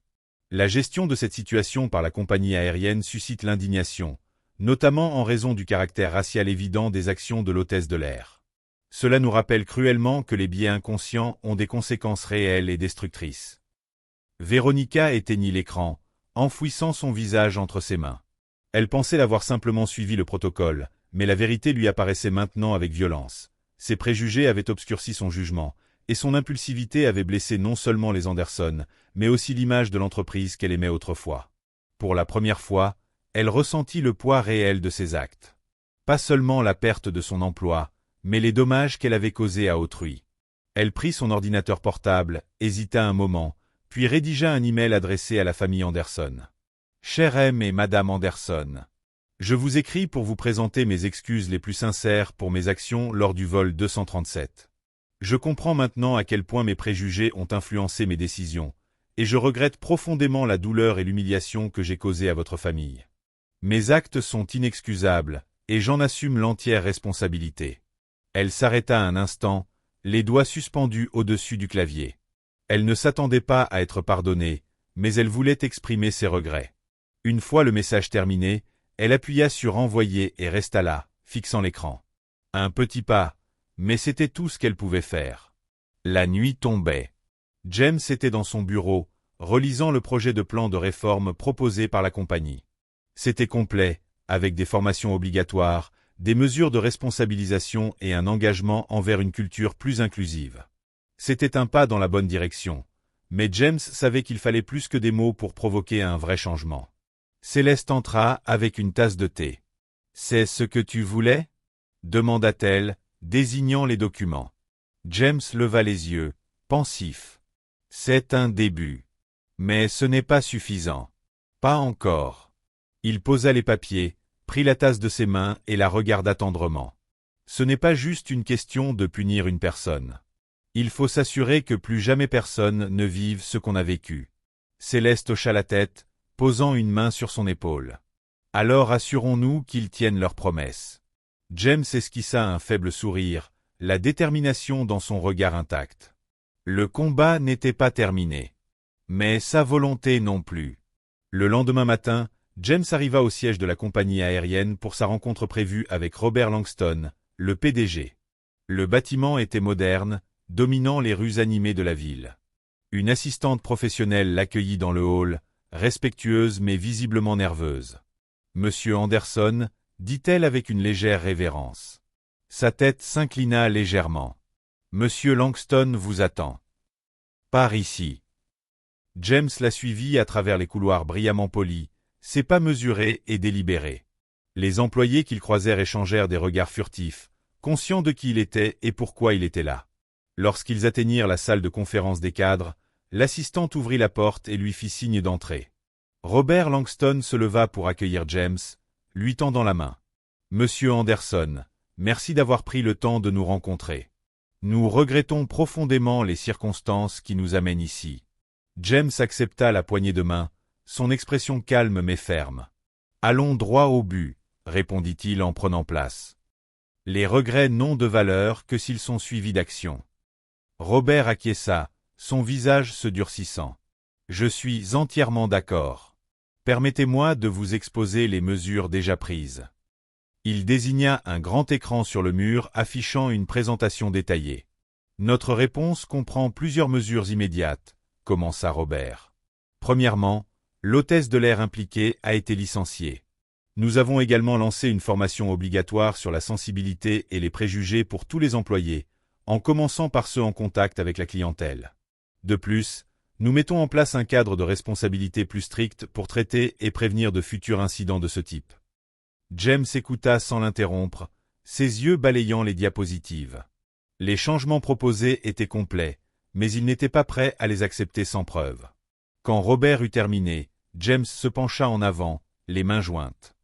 La gestion de cette situation par la compagnie aérienne suscite l'indignation, notamment en raison du caractère racial évident des actions de l'hôtesse de l'air. Cela nous rappelle cruellement que les biais inconscients ont des conséquences réelles et destructrices. Véronica éteignit l'écran, enfouissant son visage entre ses mains. Elle pensait l'avoir simplement suivi le protocole, mais la vérité lui apparaissait maintenant avec violence. Ses préjugés avaient obscurci son jugement, et son impulsivité avait blessé non seulement les Anderson, mais aussi l'image de l'entreprise qu'elle aimait autrefois. Pour la première fois, elle ressentit le poids réel de ses actes. Pas seulement la perte de son emploi, mais les dommages qu'elle avait causés à autrui. Elle prit son ordinateur portable, hésita un moment, puis rédigea un email adressé à la famille Anderson. « Cher M et Madame Anderson, je vous écris pour vous présenter mes excuses les plus sincères pour mes actions lors du vol 237. Je comprends maintenant à quel point mes préjugés ont influencé mes décisions, et je regrette profondément la douleur et l'humiliation que j'ai causées à votre famille. Mes actes sont inexcusables, et j'en assume l'entière responsabilité. » Elle s'arrêta un instant, les doigts suspendus au-dessus du clavier. Elle ne s'attendait pas à être pardonnée, mais elle voulait exprimer ses regrets. Une fois le message terminé, elle appuya sur « Envoyer » et resta là, fixant l'écran. Un petit pas, mais c'était tout ce qu'elle pouvait faire. La nuit tombait. James était dans son bureau, relisant le projet de plan de réforme proposé par la compagnie. C'était complet, avec des formations obligatoires, des mesures de responsabilisation et un engagement envers une culture plus inclusive. C'était un pas dans la bonne direction, mais James savait qu'il fallait plus que des mots pour provoquer un vrai changement. Céleste entra avec une tasse de thé. « C'est ce que tu voulais ?» demanda-t-elle, désignant les documents. James leva les yeux, pensif. « C'est un début. Mais ce n'est pas suffisant. Pas encore. » Il posa les papiers, prit la tasse de ses mains et la regarda tendrement. Ce n'est pas juste une question de punir une personne. Il faut s'assurer que plus jamais personne ne vive ce qu'on a vécu. Céleste hocha la tête, posant une main sur son épaule. Alors assurons-nous qu'ils tiennent leurs promesses. James esquissa un faible sourire, la détermination dans son regard intact. Le combat n'était pas terminé. Mais sa volonté non plus. Le lendemain matin, James arriva au siège de la compagnie aérienne pour sa rencontre prévue avec Robert Langston, le PDG. Le bâtiment était moderne, dominant les rues animées de la ville. Une assistante professionnelle l'accueillit dans le hall, respectueuse mais visiblement nerveuse. « Monsieur Anderson » dit-elle avec une légère révérence. Sa tête s'inclina légèrement. « Monsieur Langston vous attend. »« Par ici. » James la suivit à travers les couloirs brillamment polis, ses pas mesurés et délibérés. Les employés qu'ils croisèrent échangèrent des regards furtifs, conscients de qui il était et pourquoi il était là. Lorsqu'ils atteignirent la salle de conférence des cadres, l'assistante ouvrit la porte et lui fit signe d'entrer. Robert Langston se leva pour accueillir James, lui tendant la main. « Monsieur Anderson, merci d'avoir pris le temps de nous rencontrer. Nous regrettons profondément les circonstances qui nous amènent ici. » James accepta la poignée de main, son expression calme mais ferme. « Allons droit au but, » répondit-il en prenant place. « Les regrets n'ont de valeur que s'ils sont suivis d'action. » Robert acquiesça, son visage se durcissant. « Je suis entièrement d'accord. Permettez-moi de vous exposer les mesures déjà prises. » Il désigna un grand écran sur le mur affichant une présentation détaillée. « Notre réponse comprend plusieurs mesures immédiates, » commença Robert. Premièrement, l'hôtesse de l'air impliquée a été licenciée. Nous avons également lancé une formation obligatoire sur la sensibilité et les préjugés pour tous les employés, en commençant par ceux en contact avec la clientèle. De plus, nous mettons en place un cadre de responsabilité plus strict pour traiter et prévenir de futurs incidents de ce type. James écouta sans l'interrompre, ses yeux balayant les diapositives. Les changements proposés étaient complets, mais il n'était pas prêt à les accepter sans preuve. Quand Robert eut terminé, James se pencha en avant, les mains jointes.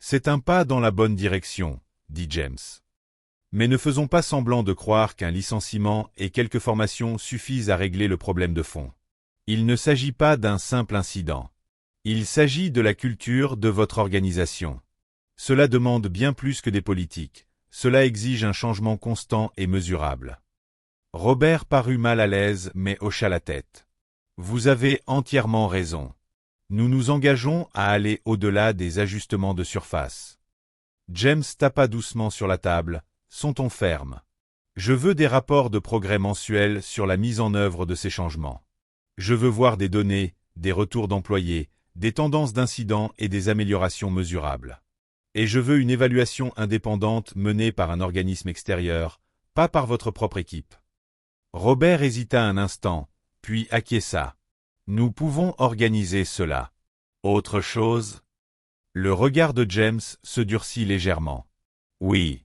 « C'est un pas dans la bonne direction, » dit James. Mais ne faisons pas semblant de croire qu'un licenciement et quelques formations suffisent à régler le problème de fond. Il ne s'agit pas d'un simple incident. Il s'agit de la culture de votre organisation. Cela demande bien plus que des politiques. Cela exige un changement constant et mesurable. Robert parut mal à l'aise mais hocha la tête. Vous avez entièrement raison. Nous nous engageons à aller au-delà des ajustements de surface. James tapa doucement sur la table, son ton ferme. Je veux des rapports de progrès mensuels sur la mise en œuvre de ces changements. Je veux voir des données, des retours d'employés, des tendances d'incidents et des améliorations mesurables. Et je veux une évaluation indépendante menée par un organisme extérieur, pas par votre propre équipe. Robert hésita un instant, puis acquiesça. Nous pouvons organiser cela. Autre chose? Le regard de James se durcit légèrement. Oui.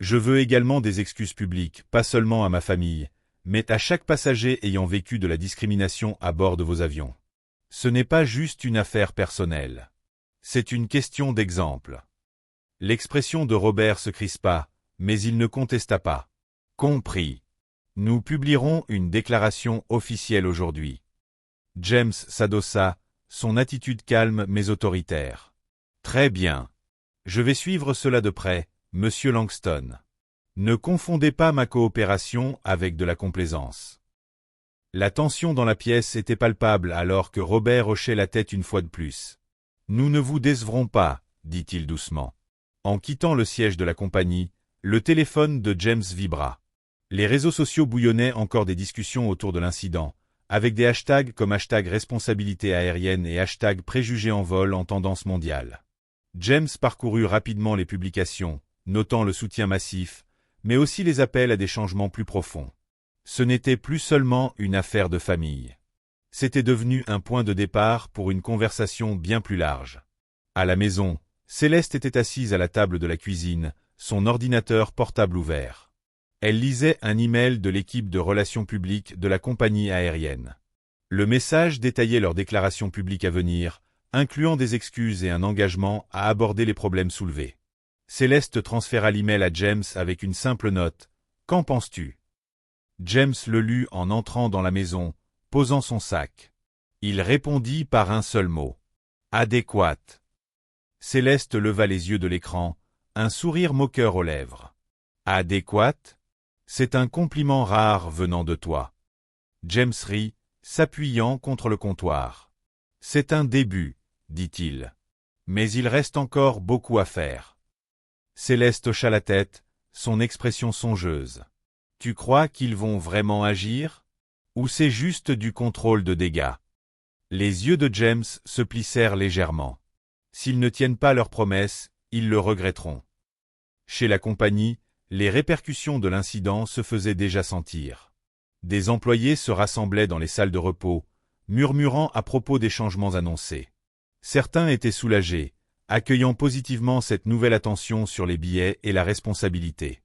Je veux également des excuses publiques, pas seulement à ma famille, mais à chaque passager ayant vécu de la discrimination à bord de vos avions. Ce n'est pas juste une affaire personnelle. C'est une question d'exemple. L'expression de Robert se crispa, mais il ne contesta pas. Compris. Nous publierons une déclaration officielle aujourd'hui. James s'adossa, son attitude calme mais autoritaire. Très bien. Je vais suivre cela de près, Monsieur Langston. Ne confondez pas ma coopération avec de la complaisance. La tension dans la pièce était palpable alors que Robert hochait la tête une fois de plus. Nous ne vous décevrons pas, dit-il doucement. En quittant le siège de la compagnie, le téléphone de James vibra. Les réseaux sociaux bouillonnaient encore des discussions autour de l'incident, avec des hashtags comme hashtag responsabilité aérienne et hashtag préjugés en vol en tendance mondiale. James parcourut rapidement les publications, notant le soutien massif, mais aussi les appels à des changements plus profonds. Ce n'était plus seulement une affaire de famille. C'était devenu un point de départ pour une conversation bien plus large. À la maison, Céleste était assise à la table de la cuisine, son ordinateur portable ouvert. Elle lisait un email de l'équipe de relations publiques de la compagnie aérienne. Le message détaillait leur déclaration publique à venir, incluant des excuses et un engagement à aborder les problèmes soulevés. Céleste transféra l'email à James avec une simple note. « Qu'en penses-tu » James le lut en entrant dans la maison, posant son sac. Il répondit par un seul mot. « Adéquate ». Céleste leva les yeux de l'écran, un sourire moqueur aux lèvres. « Adéquate ? C'est un compliment rare venant de toi. » James rit, s'appuyant contre le comptoir. « C'est un début, dit-il. Mais il reste encore beaucoup à faire. » Céleste hocha la tête, son expression songeuse. « Tu crois qu'ils vont vraiment agir? Ou c'est juste du contrôle de dégâts ?» Les yeux de James se plissèrent légèrement. S'ils ne tiennent pas leurs promesses, ils le regretteront. Chez la compagnie, les répercussions de l'incident se faisaient déjà sentir. Des employés se rassemblaient dans les salles de repos, murmurant à propos des changements annoncés. Certains étaient soulagés, accueillant positivement cette nouvelle attention sur les billets et la responsabilité.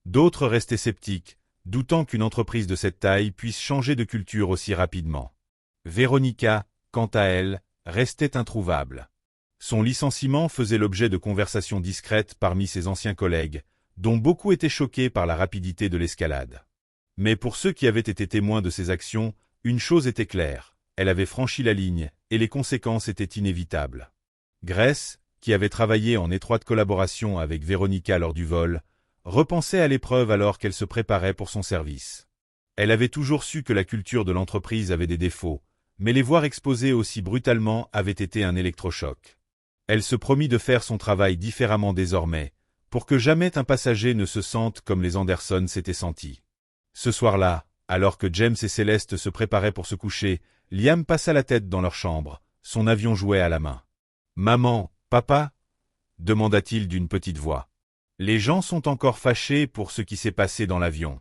D'autres restaient sceptiques, doutant qu'une entreprise de cette taille puisse changer de culture aussi rapidement. Véronica, quant à elle, restait introuvable. Son licenciement faisait l'objet de conversations discrètes parmi ses anciens collègues, dont beaucoup étaient choqués par la rapidité de l'escalade. Mais pour ceux qui avaient été témoins de ses actions, une chose était claire, elle avait franchi la ligne, et les conséquences étaient inévitables. Grace, qui avait travaillé en étroite collaboration avec Véronica lors du vol, repensait à l'épreuve alors qu'elle se préparait pour son service. Elle avait toujours su que la culture de l'entreprise avait des défauts, mais les voir exposées aussi brutalement avait été un électrochoc. Elle se promit de faire son travail différemment désormais, pour que jamais un passager ne se sente comme les Anderson s'étaient sentis. Ce soir-là, alors que James et Céleste se préparaient pour se coucher, Liam passa la tête dans leur chambre, son avion jouet à la main. « Maman, papa » demanda-t-il d'une petite voix. Les gens sont encore fâchés pour ce qui s'est passé dans l'avion.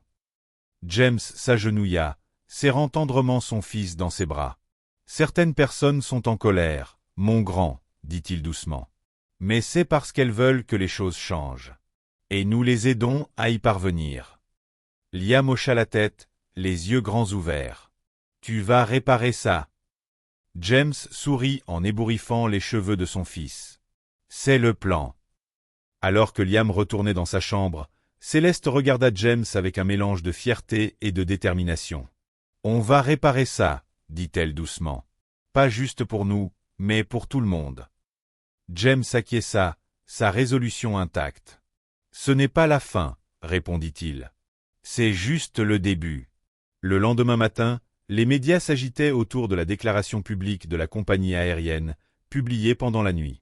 James s'agenouilla, serrant tendrement son fils dans ses bras. Certaines personnes sont en colère, mon grand, dit-il doucement. Mais c'est parce qu'elles veulent que les choses changent. Et nous les aidons à y parvenir. Liam hocha la tête, les yeux grands ouverts. Tu vas réparer ça. James sourit en ébouriffant les cheveux de son fils. C'est le plan. Alors que Liam retournait dans sa chambre, Céleste regarda James avec un mélange de fierté et de détermination. On va réparer ça, dit-elle doucement. Pas juste pour nous, mais pour tout le monde. James acquiesça, sa résolution intacte. Ce n'est pas la fin, répondit-il. C'est juste le début. Le lendemain matin, les médias s'agitaient autour de la déclaration publique de la compagnie aérienne, publiée pendant la nuit.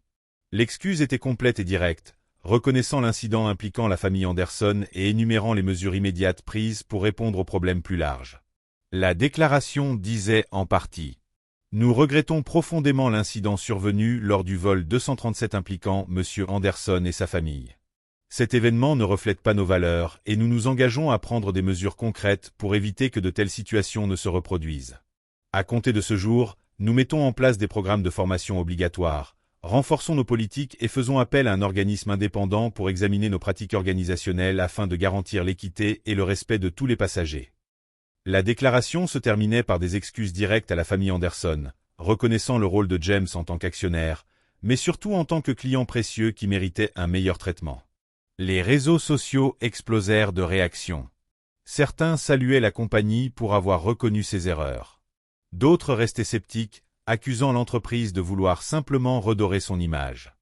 L'excuse était complète et directe, reconnaissant l'incident impliquant la famille Anderson et énumérant les mesures immédiates prises pour répondre aux problèmes plus larges. La déclaration disait en partie « Nous regrettons profondément l'incident survenu lors du vol 237 impliquant M. Anderson et sa famille. Cet événement ne reflète pas nos valeurs et nous nous engageons à prendre des mesures concrètes pour éviter que de telles situations ne se reproduisent. À compter de ce jour, nous mettons en place des programmes de formation obligatoires, renforçons nos politiques et faisons appel à un organisme indépendant pour examiner nos pratiques organisationnelles afin de garantir l'équité et le respect de tous les passagers. » La déclaration se terminait par des excuses directes à la famille Anderson, reconnaissant le rôle de James en tant qu'actionnaire, mais surtout en tant que client précieux qui méritait un meilleur traitement. Les réseaux sociaux explosèrent de réactions. Certains saluaient la compagnie pour avoir reconnu ses erreurs. D'autres restaient sceptiques, accusant l'entreprise de vouloir simplement redorer son image.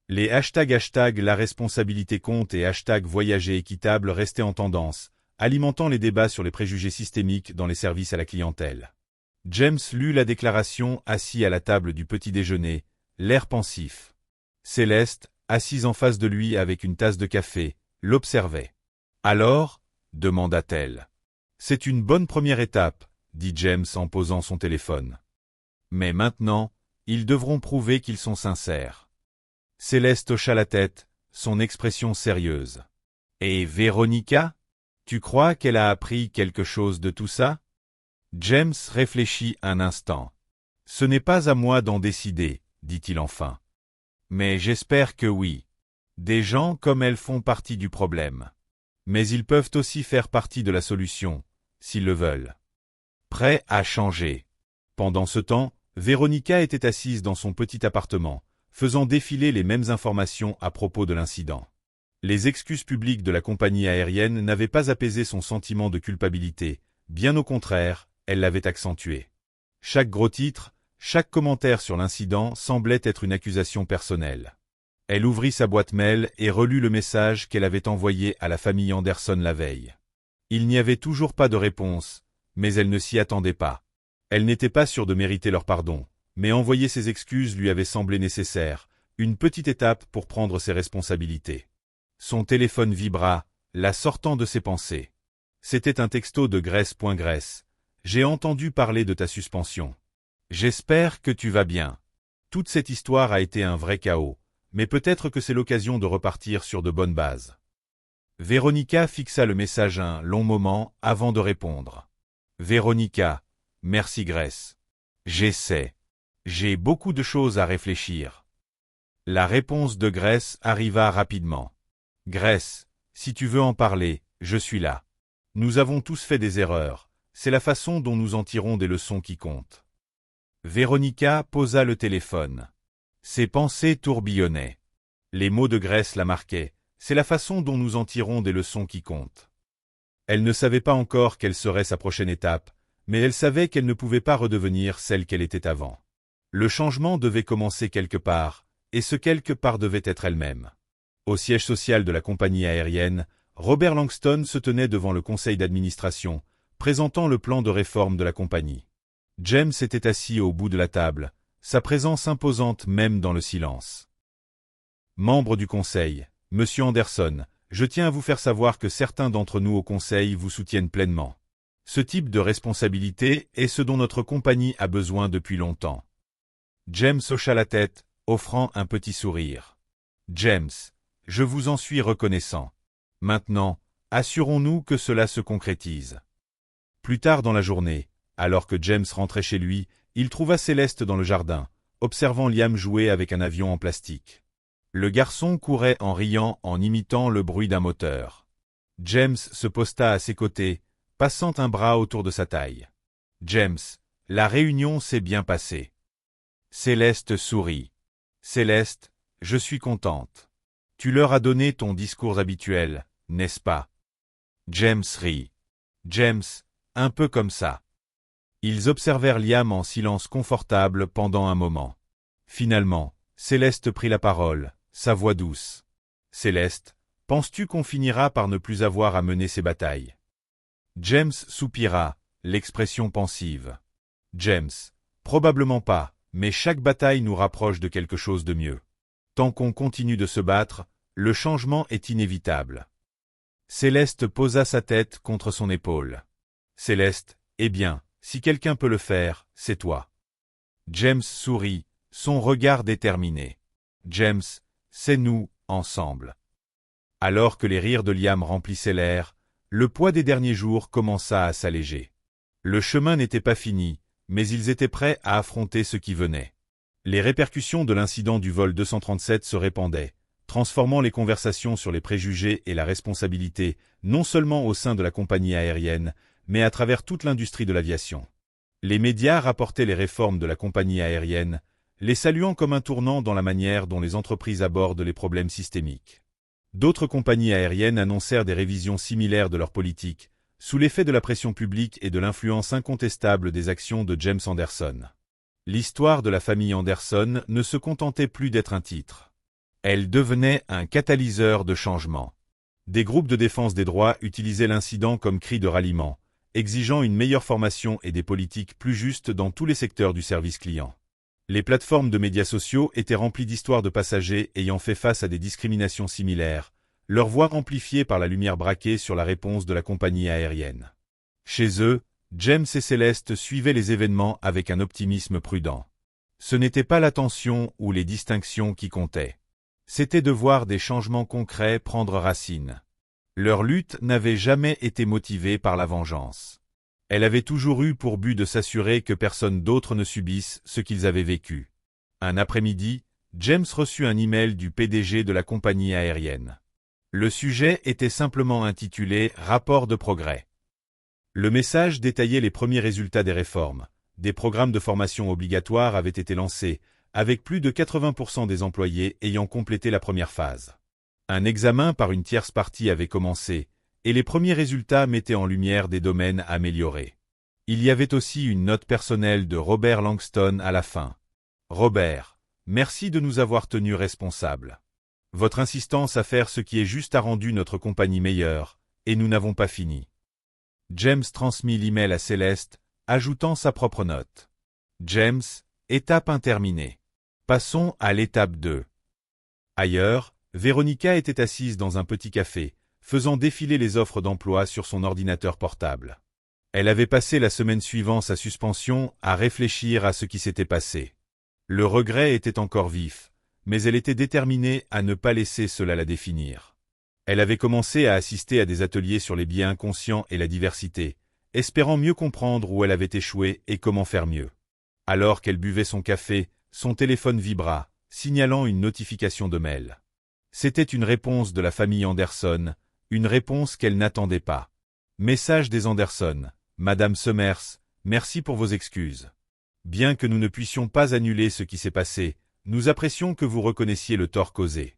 Les ## la responsabilité compte et #voyager équitable restaient en tendance, alimentant les débats sur les préjugés systémiques dans les services à la clientèle. James lut la déclaration assis à la table du petit déjeuner, l'air pensif. Céleste, assise en face de lui avec une tasse de café, l'observait. « Alors » demanda-t-elle. « C'est une bonne première étape, » dit James en posant son téléphone. « Mais maintenant, ils devront prouver qu'ils sont sincères. » Céleste hocha la tête, son expression sérieuse. « Et Véronica ? Tu crois qu'elle a appris quelque chose de tout ça ?» James réfléchit un instant. « Ce n'est pas à moi d'en décider, » dit-il enfin. « Mais j'espère que oui. Des gens comme elle font partie du problème. Mais ils peuvent aussi faire partie de la solution, s'ils le veulent. » Prêt à changer. Pendant ce temps, Véronica était assise dans son petit appartement, faisant défiler les mêmes informations à propos de l'incident. Les excuses publiques de la compagnie aérienne n'avaient pas apaisé son sentiment de culpabilité, bien au contraire, elles l'avaient accentué. Chaque gros titre, chaque commentaire sur l'incident semblait être une accusation personnelle. Elle ouvrit sa boîte mail et relut le message qu'elle avait envoyé à la famille Anderson la veille. Il n'y avait toujours pas de réponse, mais elle ne s'y attendait pas. Elle n'était pas sûre de mériter leur pardon, mais envoyer ses excuses lui avait semblé nécessaire, une petite étape pour prendre ses responsabilités. Son téléphone vibra, la sortant de ses pensées. C'était un texto de Grace. « J'ai entendu parler de ta suspension. J'espère que tu vas bien. Toute cette histoire a été un vrai chaos, mais peut-être que c'est l'occasion de repartir sur de bonnes bases. » Véronica fixa le message un long moment avant de répondre. « Véronica, merci Grace. J'essaie. J'ai beaucoup de choses à réfléchir. » La réponse de Grace arriva rapidement. « Grace, si tu veux en parler, je suis là. Nous avons tous fait des erreurs, c'est la façon dont nous en tirons des leçons qui comptent. » Véronica posa le téléphone. Ses pensées tourbillonnaient. Les mots de Grace la marquaient, c'est la façon dont nous en tirons des leçons qui comptent. Elle ne savait pas encore quelle serait sa prochaine étape, mais elle savait qu'elle ne pouvait pas redevenir celle qu'elle était avant. Le changement devait commencer quelque part, et ce quelque part devait être elle-même. Au siège social de la compagnie aérienne, Robert Langston se tenait devant le conseil d'administration, présentant le plan de réforme de la compagnie. James était assis au bout de la table, sa présence imposante même dans le silence. « Membres du conseil, Monsieur Anderson, je tiens à vous faire savoir que certains d'entre nous au conseil vous soutiennent pleinement. Ce type de responsabilité est ce dont notre compagnie a besoin depuis longtemps. » James hocha la tête, offrant un petit sourire. James, je vous en suis reconnaissant. Maintenant, assurons-nous que cela se concrétise. Plus tard dans la journée, alors que James rentrait chez lui, il trouva Céleste dans le jardin, observant Liam jouer avec un avion en plastique. Le garçon courait en riant en imitant le bruit d'un moteur. James se posta à ses côtés, passant un bras autour de sa taille. « James, la réunion s'est bien passée. » Céleste sourit. « Céleste, je suis contente. Tu leur as donné ton discours habituel, n'est-ce pas ?» James rit. « James, un peu comme ça. » Ils observèrent Liam en silence confortable pendant un moment. Finalement, Céleste prit la parole, sa voix douce. « Céleste, penses-tu qu'on finira par ne plus avoir à mener ces batailles ?» James soupira, l'expression pensive. « James, probablement pas, mais chaque bataille nous rapproche de quelque chose de mieux. Tant qu'on continue de se battre, le changement est inévitable. » Céleste posa sa tête contre son épaule. « Céleste, eh bien, si quelqu'un peut le faire, c'est toi. » James sourit, son regard déterminé. « James, c'est nous, ensemble. » Alors que les rires de Liam remplissaient l'air, le poids des derniers jours commença à s'alléger. Le chemin n'était pas fini, mais ils étaient prêts à affronter ce qui venait. Les répercussions de l'incident du vol 237 se répandaient, transformant les conversations sur les préjugés et la responsabilité, non seulement au sein de la compagnie aérienne, mais à travers toute l'industrie de l'aviation. Les médias rapportaient les réformes de la compagnie aérienne, les saluant comme un tournant dans la manière dont les entreprises abordent les problèmes systémiques. D'autres compagnies aériennes annoncèrent des révisions similaires de leur politique, sous l'effet de la pression publique et de l'influence incontestable des actions de James Anderson. L'histoire de la famille Anderson ne se contentait plus d'être un titre. Elle devenait un catalyseur de changement. Des groupes de défense des droits utilisaient l'incident comme cri de ralliement, exigeant une meilleure formation et des politiques plus justes dans tous les secteurs du service client. Les plateformes de médias sociaux étaient remplies d'histoires de passagers ayant fait face à des discriminations similaires, leur voix amplifiée par la lumière braquée sur la réponse de la compagnie aérienne. Chez eux, James et Céleste suivaient les événements avec un optimisme prudent. Ce n'était pas l'attention ou les distinctions qui comptaient. C'était de voir des changements concrets prendre racine. Leur lutte n'avait jamais été motivée par la vengeance. Elle avait toujours eu pour but de s'assurer que personne d'autre ne subisse ce qu'ils avaient vécu. Un après-midi, James reçut un email du PDG de la compagnie aérienne. Le sujet était simplement intitulé « Rapport de progrès ». Le message détaillait les premiers résultats des réformes. Des programmes de formation obligatoires avaient été lancés, avec plus de 80% des employés ayant complété la première phase. Un examen par une tierce partie avait commencé, et les premiers résultats mettaient en lumière des domaines améliorés. Il y avait aussi une note personnelle de Robert Langston à la fin. « Robert, merci de nous avoir tenus responsables. Votre insistance à faire ce qui est juste a rendu notre compagnie meilleure, et nous n'avons pas fini. » James transmit l'email à Céleste, ajoutant sa propre note. James, étape interminée. Passons à l'étape 2. Ailleurs, Véronica était assise dans un petit café, faisant défiler les offres d'emploi sur son ordinateur portable. Elle avait passé la semaine suivant sa suspension à réfléchir à ce qui s'était passé. Le regret était encore vif, mais elle était déterminée à ne pas laisser cela la définir. Elle avait commencé à assister à des ateliers sur les biais inconscients et la diversité, espérant mieux comprendre où elle avait échoué et comment faire mieux. Alors qu'elle buvait son café, son téléphone vibra, signalant une notification de mail. C'était une réponse de la famille Anderson, une réponse qu'elle n'attendait pas. Message des Anderson. Madame Summers, merci pour vos excuses. Bien que nous ne puissions pas annuler ce qui s'est passé, nous apprécions que vous reconnaissiez le tort causé.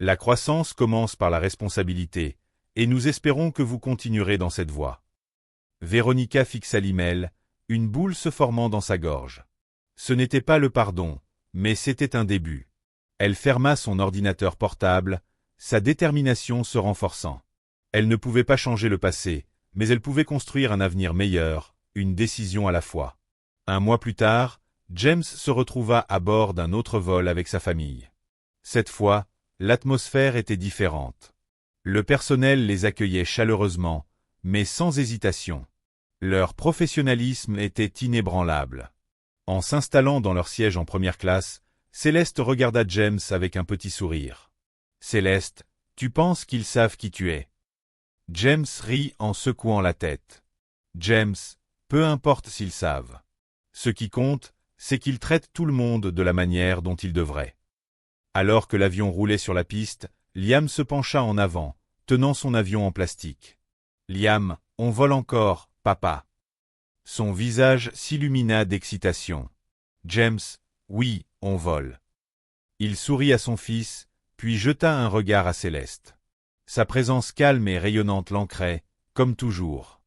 La croissance commence par la responsabilité, et nous espérons que vous continuerez dans cette voie. Véronica fixa l'email, une boule se formant dans sa gorge. Ce n'était pas le pardon, mais c'était un début. Elle ferma son ordinateur portable, sa détermination se renforçant. Elle ne pouvait pas changer le passé, mais elle pouvait construire un avenir meilleur, une décision à la fois. Un mois plus tard, James se retrouva à bord d'un autre vol avec sa famille. Cette fois, l'atmosphère était différente. Le personnel les accueillait chaleureusement, mais sans hésitation. Leur professionnalisme était inébranlable. En s'installant dans leur siège en première classe, Céleste regarda James avec un petit sourire. Céleste, tu penses qu'ils savent qui tu es? James rit en secouant la tête. James, peu importe s'ils savent. Ce qui compte, c'est qu'ils traitent tout le monde de la manière dont ils devraient. Alors que l'avion roulait sur la piste, Liam se pencha en avant, tenant son avion en plastique. Liam, on vole encore, papa. Son visage s'illumina d'excitation. James, oui, on vole. Il sourit à son fils, puis jeta un regard à Céleste. Sa présence calme et rayonnante l'ancrait, comme toujours.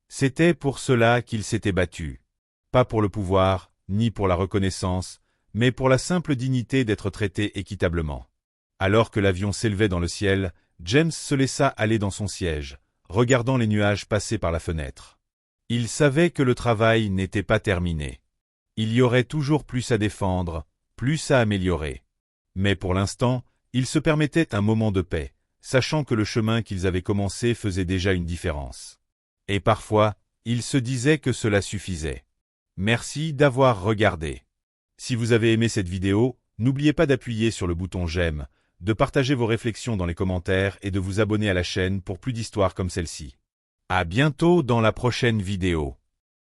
C'était pour cela qu'il s'était battu. Pas pour le pouvoir, ni pour la reconnaissance, mais pour la simple dignité d'être traité équitablement. Alors que l'avion s'élevait dans le ciel, James se laissa aller dans son siège, regardant les nuages passer par la fenêtre. Il savait que le travail n'était pas terminé. Il y aurait toujours plus à défendre, plus à améliorer. Mais pour l'instant, il se permettait un moment de paix, sachant que le chemin qu'ils avaient commencé faisait déjà une différence. Et parfois, il se disait que cela suffisait. Merci d'avoir regardé. Si vous avez aimé cette vidéo, n'oubliez pas d'appuyer sur le bouton j'aime, de partager vos réflexions dans les commentaires et de vous abonner à la chaîne pour plus d'histoires comme celle-ci. À bientôt dans la prochaine vidéo.